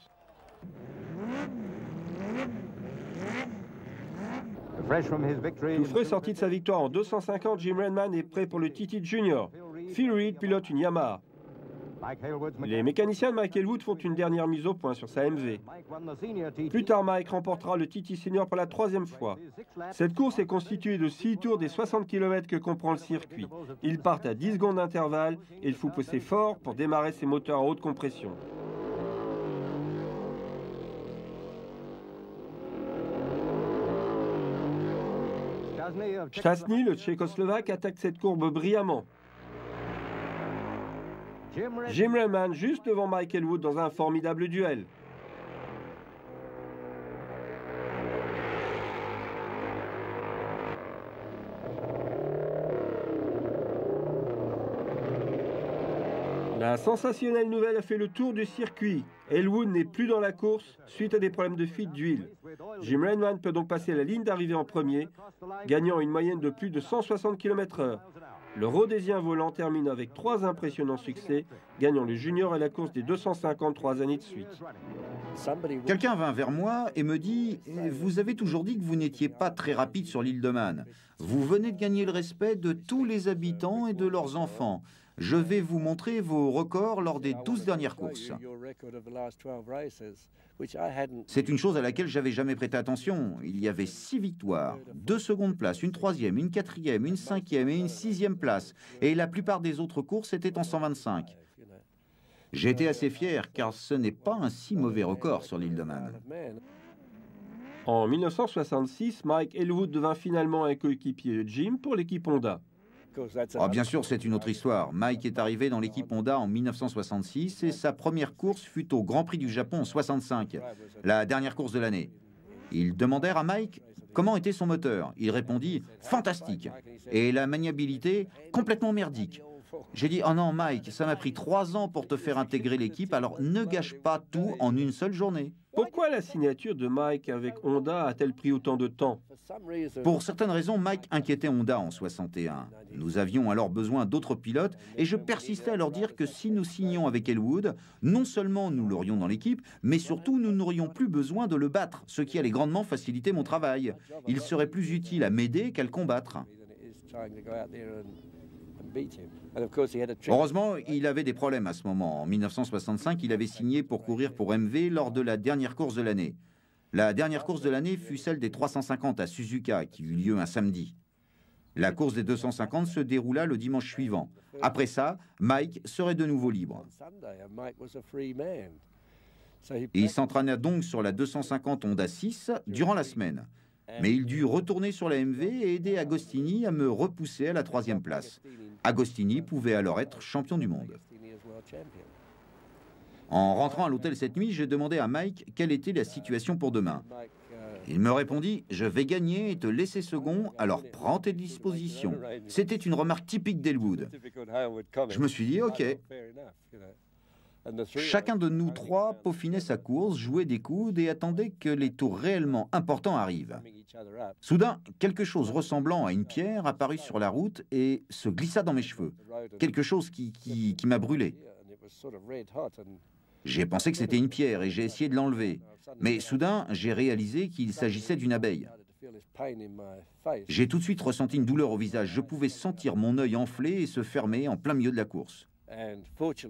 Tout frais sorti de sa victoire en 250, Jim Redman est prêt pour le Titi Junior. Phil Reed pilote une Yamaha. Les mécaniciens de Mike Elwood font une dernière mise au point sur sa MV. Plus tard, Mike remportera le Titi Senior pour la 3e fois. Cette course est constituée de 6 tours des 60 km que comprend le circuit. Ils partent à 10 secondes d'intervalle et il faut pousser fort pour démarrer ses moteurs à haute compression. Szczęsny, le Tchécoslovaque, attaque cette courbe brillamment. Jim Redman juste devant Mike Elwood dans un formidable duel. La sensationnelle nouvelle a fait le tour du circuit. Elwood n'est plus dans la course suite à des problèmes de fuite d'huile. Jim Redman peut donc passer la ligne d'arrivée en premier, gagnant une moyenne de plus de 160 km/h. Le Rhodésien volant termine avec 3 impressionnants succès, gagnant le junior et la course des 253 années de suite. Quelqu'un vint vers moi et me dit « Vous avez toujours dit que vous n'étiez pas très rapide sur l'île de Man. Vous venez de gagner le respect de tous les habitants et de leurs enfants. Je vais vous montrer vos records lors des 12 dernières courses. » C'est une chose à laquelle j'avais jamais prêté attention. Il y avait 6 victoires, 2 secondes places, une 3e, une 4e, une 5e et une 6e place. Et la plupart des autres courses étaient en 125. J'étais assez fier car ce n'est pas un si mauvais record sur l'île de Man. En 1966, Mike Elwood devint finalement un coéquipier de Jim pour l'équipe Honda. Oh, bien sûr, c'est une autre histoire. Mike est arrivé dans l'équipe Honda en 1966 et sa première course fut au Grand Prix du Japon en 65, la dernière course de l'année. Ils demandèrent à Mike comment était son moteur. Il répondit « fantastique » et la maniabilité complètement merdique. J'ai dit « Oh non Mike, ça m'a pris 3 ans pour te faire intégrer l'équipe, alors ne gâche pas tout en une seule journée. » Pourquoi la signature de Mike avec Honda a-t-elle pris autant de temps? Pour certaines raisons, Mike inquiétait Honda en 61. Nous avions alors besoin d'autres pilotes et je persistais à leur dire que si nous signions avec Elwood, non seulement nous l'aurions dans l'équipe, mais surtout nous n'aurions plus besoin de le battre, ce qui allait grandement faciliter mon travail. Il serait plus utile à m'aider qu'à le combattre. Heureusement, il avait des problèmes à ce moment. En 1965, il avait signé pour courir pour MV lors de la dernière course de l'année. La dernière course de l'année fut celle des 350 à Suzuka, qui eut lieu un samedi. La course des 250 se déroula le dimanche suivant. Après ça, Mike serait de nouveau libre. Il s'entraîna donc sur la 250 Honda 6 durant la semaine. Mais il dut retourner sur la MV et aider Agostini à me repousser à la 3e place. Agostini pouvait alors être champion du monde. En rentrant à l'hôtel cette nuit, j'ai demandé à Mike quelle était la situation pour demain. Il me répondit « Je vais gagner et te laisser second, alors prends tes dispositions ». C'était une remarque typique d'Elwood. Je me suis dit « Ok ». Chacun de nous trois peaufinait sa course, jouait des coudes et attendait que les tours réellement importants arrivent. Soudain, quelque chose ressemblant à une pierre apparut sur la route et se glissa dans mes cheveux. Quelque chose qui m'a brûlé. J'ai pensé que c'était une pierre et j'ai essayé de l'enlever. Mais soudain, j'ai réalisé qu'il s'agissait d'une abeille. J'ai tout de suite ressenti une douleur au visage. Je pouvais sentir mon œil enfler et se fermer en plein milieu de la course.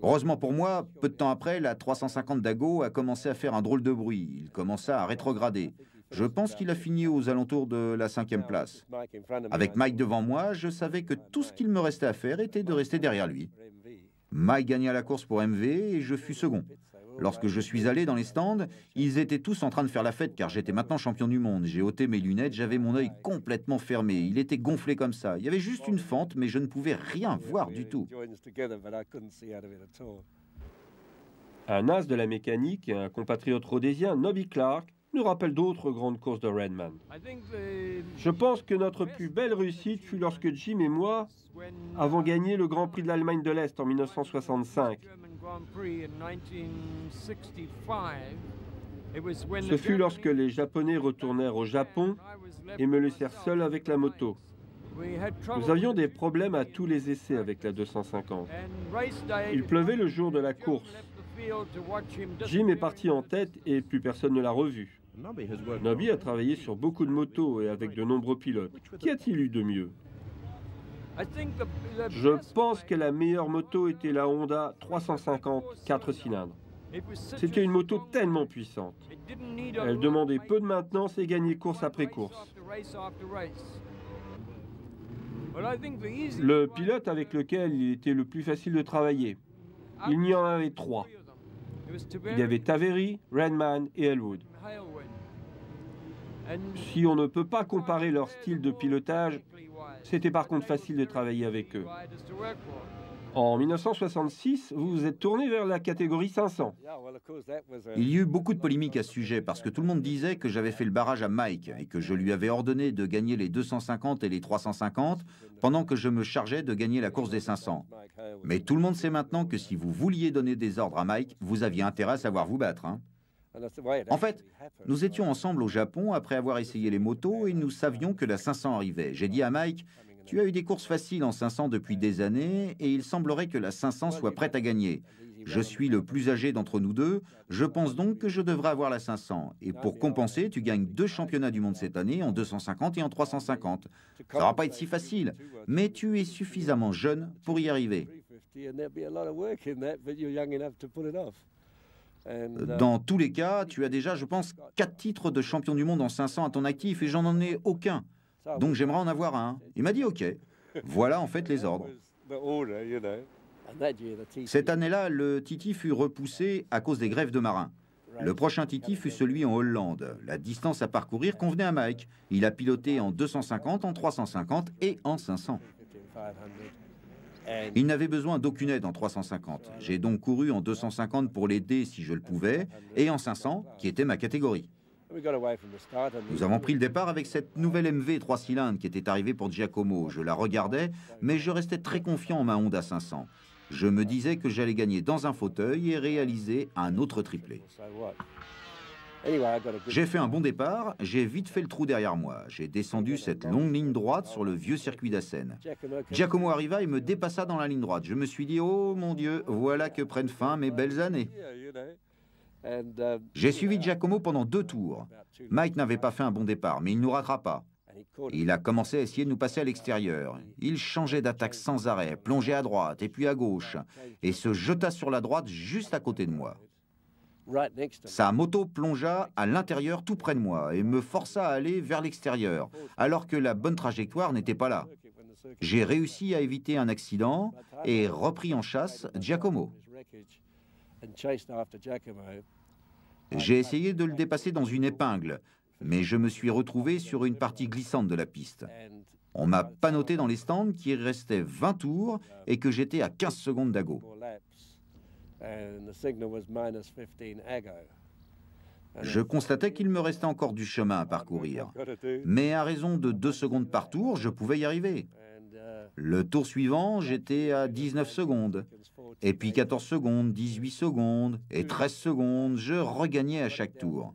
Heureusement pour moi, peu de temps après, la 350 d'Ago a commencé à faire un drôle de bruit. Il commença à rétrograder. Je pense qu'il a fini aux alentours de la 5e place. Avec Mike devant moi, je savais que tout ce qu'il me restait à faire était de rester derrière lui. Mike gagna la course pour MV et je fus second. Lorsque je suis allé dans les stands, ils étaient tous en train de faire la fête car j'étais maintenant champion du monde. J'ai ôté mes lunettes, j'avais mon œil complètement fermé. Il était gonflé comme ça. Il y avait juste une fente, mais je ne pouvais rien voir du tout. Un as de la mécanique et un compatriote rhodésien, Nobby Clark, nous rappelle d'autres grandes courses de Redman. Je pense que notre plus belle réussite fut lorsque Jim et moi avons gagné le Grand Prix de l'Allemagne de l'Est en 1965. Ce fut lorsque les Japonais retournèrent au Japon et me laissèrent seul avec la moto. Nous avions des problèmes à tous les essais avec la 250. Il pleuvait le jour de la course. Jim est parti en tête et plus personne ne l'a revu. Nobby a travaillé sur beaucoup de motos et avec de nombreux pilotes. Qu'y a-t-il eu de mieux? Je pense que la meilleure moto était la Honda 350 4 cylindres. C'était une moto tellement puissante. Elle demandait peu de maintenance et gagnait course après course. Le pilote avec lequel il était le plus facile de travailler, il y en avait 3. Il y avait Taveri, Redman et Elwood. Si on ne peut pas comparer leur style de pilotage, c'était par contre facile de travailler avec eux. En 1966, vous vous êtes tourné vers la catégorie 500. Il y eut beaucoup de polémiques à ce sujet parce que tout le monde disait que j'avais fait le barrage à Mike et que je lui avais ordonné de gagner les 250 et les 350 pendant que je me chargeais de gagner la course des 500. Mais tout le monde sait maintenant que si vous vouliez donner des ordres à Mike, vous aviez intérêt à savoir vous battre. En fait, nous étions ensemble au Japon après avoir essayé les motos et nous savions que la 500 arrivait. J'ai dit à Mike, tu as eu des courses faciles en 500 depuis des années et il semblerait que la 500 soit prête à gagner. Je suis le plus âgé d'entre nous deux, je pense donc que je devrais avoir la 500. Et pour compenser, tu gagnes 2 championnats du monde cette année en 250 et en 350. Ça va pas être si facile, mais tu es suffisamment jeune pour y arriver. Dans tous les cas, tu as déjà, je pense, 4 titres de champion du monde en 500 à ton actif et j'en ai aucun. Donc j'aimerais en avoir un. Il m'a dit OK. Voilà en fait les ordres. Cette année-là, le Titi fut repoussé à cause des grèves de marins. Le prochain Titi fut celui en Hollande. La distance à parcourir convenait à Mike. Il a piloté en 250, en 350 et en 500. Il n'avait besoin d'aucune aide en 350. J'ai donc couru en 250 pour l'aider si je le pouvais, et en 500, qui était ma catégorie. Nous avons pris le départ avec cette nouvelle MV 3 cylindres qui était arrivée pour Giacomo. Je la regardais, mais je restais très confiant en ma Honda 500. Je me disais que j'allais gagner dans un fauteuil et réaliser un autre triplé. J'ai fait un bon départ, j'ai vite fait le trou derrière moi. J'ai descendu cette longue ligne droite sur le vieux circuit d'Assen. Giacomo arriva et me dépassa dans la ligne droite. Je me suis dit, oh mon Dieu, voilà que prennent fin mes belles années. J'ai suivi Giacomo pendant 2 tours. Mike n'avait pas fait un bon départ, mais il nous rattrapa. Il a commencé à essayer de nous passer à l'extérieur. Il changeait d'attaque sans arrêt, plongeait à droite et puis à gauche, et se jeta sur la droite juste à côté de moi. Sa moto plongea à l'intérieur tout près de moi et me força à aller vers l'extérieur, alors que la bonne trajectoire n'était pas là. J'ai réussi à éviter un accident et repris en chasse Giacomo. J'ai essayé de le dépasser dans une épingle, mais je me suis retrouvé sur une partie glissante de la piste. On m'a pannoté dans les stands qu'il restait 20 tours et que j'étais à 15 secondes d'Ago. Je constatais qu'il me restait encore du chemin à parcourir, mais à raison de 2 secondes par tour, je pouvais y arriver. Le tour suivant, j'étais à 19 secondes, et puis 14 secondes, 18 secondes et 13 secondes, je regagnais à chaque tour.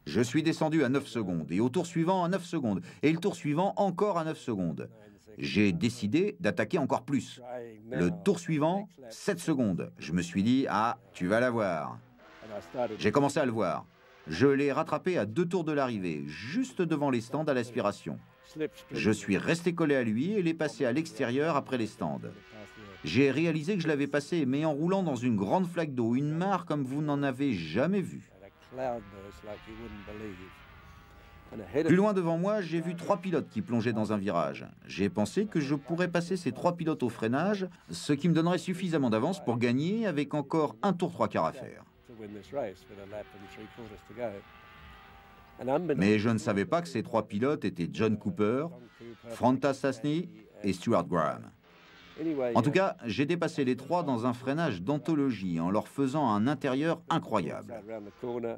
Je suis descendu à 9 secondes, et au tour suivant à 9 secondes, et le tour suivant encore à 9 secondes. J'ai décidé d'attaquer encore plus. Le tour suivant, 7 secondes. Je me suis dit, ah, tu vas l'avoir. J'ai commencé à le voir. Je l'ai rattrapé à 2 tours de l'arrivée, juste devant les stands à l'aspiration. Je suis resté collé à lui et l'ai passé à l'extérieur après les stands. J'ai réalisé que je l'avais passé, mais en roulant dans une grande flaque d'eau, une mare comme vous n'en avez jamais vu. Plus loin devant moi, j'ai vu 3 pilotes qui plongeaient dans un virage. J'ai pensé que je pourrais passer ces 3 pilotes au freinage, ce qui me donnerait suffisamment d'avance pour gagner avec encore un tour 3 quarts à faire. Mais je ne savais pas que ces 3 pilotes étaient John Cooper, Frantas Stasny et Stuart Graham. En tout cas, j'ai dépassé les 3 dans un freinage d'anthologie en leur faisant un intérieur incroyable.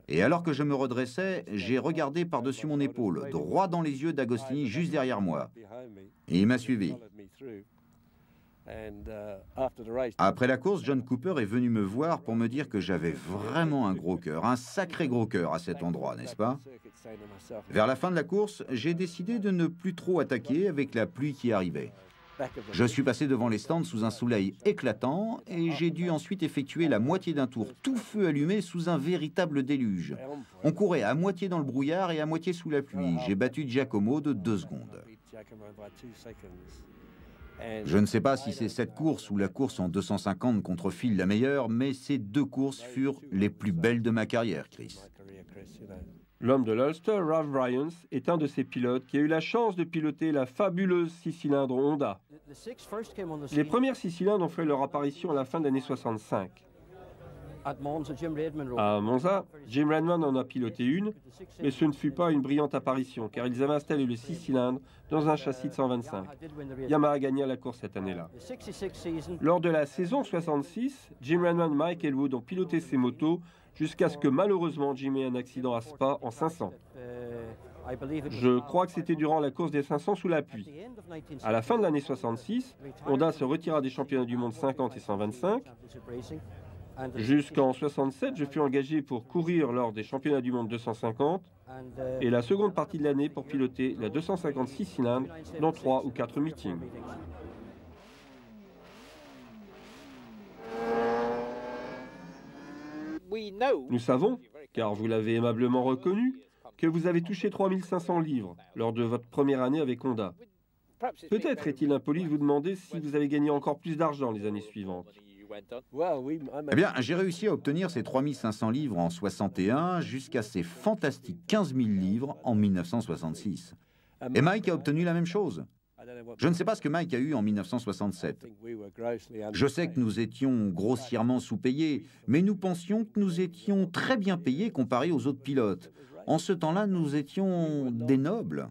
Et alors que je me redressais, j'ai regardé par-dessus mon épaule, droit dans les yeux d'Agostini juste derrière moi. Et il m'a suivi. Après la course, John Cooper est venu me voir pour me dire que j'avais vraiment un gros cœur, un sacré gros cœur à cet endroit, n'est-ce pas? Vers la fin de la course, j'ai décidé de ne plus trop attaquer avec la pluie qui arrivait. Je suis passé devant les stands sous un soleil éclatant et j'ai dû ensuite effectuer la moitié d'un tour, tout feu allumé sous un véritable déluge. On courait à moitié dans le brouillard et à moitié sous la pluie. J'ai battu Giacomo de 2 secondes. Je ne sais pas si c'est cette course ou la course en 250 contre Phil la meilleure, mais ces 2 courses furent les plus belles de ma carrière, Chris. L'homme de l'Ulster, Ralph Bryans, est un de ces pilotes qui a eu la chance de piloter la fabuleuse 6-cylindres Honda. Les premières 6 cylindres ont fait leur apparition à la fin des années 65. À Monza, Jim Redman en a piloté une, mais ce ne fut pas une brillante apparition, car ils avaient installé le 6 cylindres dans un châssis de 125. Yamaha gagna la course cette année-là. Lors de la saison 66, Jim Redman et Mike Elwood ont piloté ces motos jusqu'à ce que malheureusement Jim ait un accident à Spa en 500. Je crois que c'était durant la course des 500 sous la pluie. À la fin de l'année 66, Honda se retira des championnats du monde 50 et 125. Jusqu'en 67, je fus engagé pour courir lors des championnats du monde 250 et la seconde partie de l'année pour piloter la 256 cylindres dans 3 ou 4 meetings. Nous savons, car vous l'avez aimablement reconnu, que vous avez touché 3500 livres lors de votre première année avec Honda. Peut-être est-il impoli de vous demander si vous avez gagné encore plus d'argent les années suivantes. Eh bien, j'ai réussi à obtenir ces 3500 livres en 61 jusqu'à ces fantastiques 15 000 livres en 1966. Et Mike a obtenu la même chose. Je ne sais pas ce que Mike a eu en 1967. Je sais que nous étions grossièrement sous-payés, mais nous pensions que nous étions très bien payés comparés aux autres pilotes. En ce temps-là, nous étions des nobles.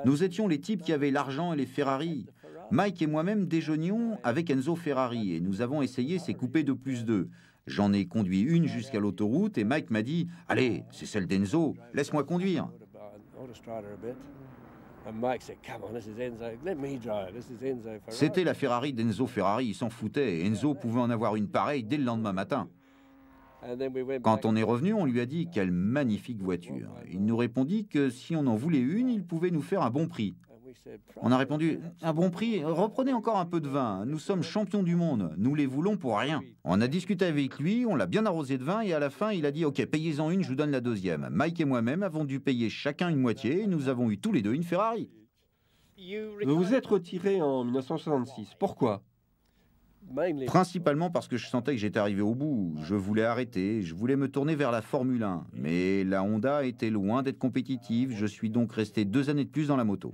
Nous étions les types qui avaient l'argent et les Ferrari. Mike et moi-même déjeunions avec Enzo Ferrari et nous avons essayé ces coupés 2+2. J'en ai conduit une jusqu'à l'autoroute et Mike m'a dit « Allez, c'est celle d'Enzo, laisse-moi conduire ». C'était la Ferrari d'Enzo Ferrari, il s'en foutait. Enzo pouvait en avoir une pareille dès le lendemain matin. Quand on est revenu, on lui a dit « Quelle magnifique voiture ». Il nous répondit que si on en voulait une, il pouvait nous faire un bon prix. On a répondu, à bon prix, reprenez encore un peu de vin, nous sommes champions du monde, nous les voulons pour rien. On a discuté avec lui, on l'a bien arrosé de vin et à la fin il a dit, ok, payez-en une, je vous donne la deuxième. Mike et moi-même avons dû payer chacun une moitié et nous avons eu tous les deux une Ferrari. Vous vous êtes retiré en 1966. Pourquoi? Principalement parce que je sentais que j'étais arrivé au bout. Je voulais arrêter, je voulais me tourner vers la Formule 1. Mais la Honda était loin d'être compétitive, je suis donc resté 2 années de plus dans la moto.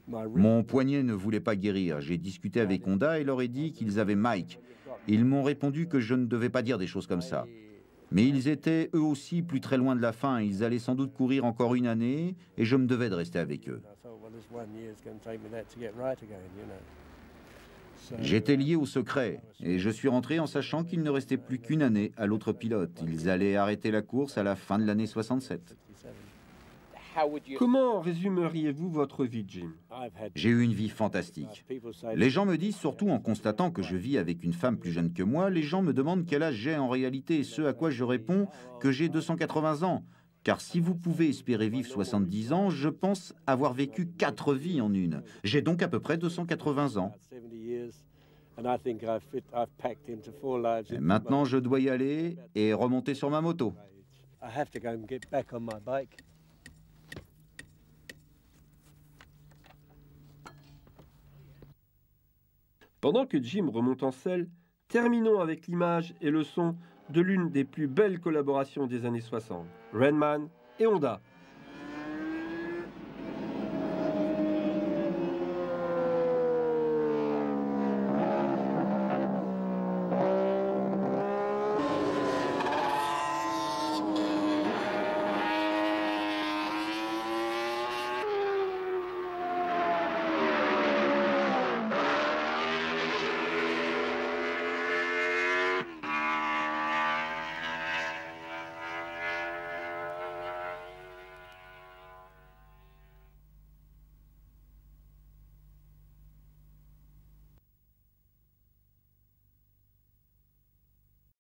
Mon poignet ne voulait pas guérir. J'ai discuté avec Honda et leur ai dit qu'ils avaient Mike. Ils m'ont répondu que je ne devais pas dire des choses comme ça. Mais ils étaient eux aussi plus très loin de la fin. Ils allaient sans doute courir encore une année et je me devais de rester avec eux. J'étais lié au secret et je suis rentré en sachant qu'il ne restait plus qu'une année à l'autre pilote. Ils allaient arrêter la course à la fin de l'année 67. Comment résumeriez-vous votre vie, Jim? J'ai eu une vie fantastique. Les gens me disent, surtout en constatant que je vis avec une femme plus jeune que moi, les gens me demandent quel âge j'ai en réalité, ce à quoi je réponds que j'ai 280 ans. Car si vous pouvez espérer vivre 70 ans, je pense avoir vécu 4 vies en une. J'ai donc à peu près 280 ans. Et maintenant, je dois y aller et remonter sur ma moto. Pendant que Jim remonte en selle, terminons avec l'image et le son de l'une des plus belles collaborations des années 60, Rain Man et Honda.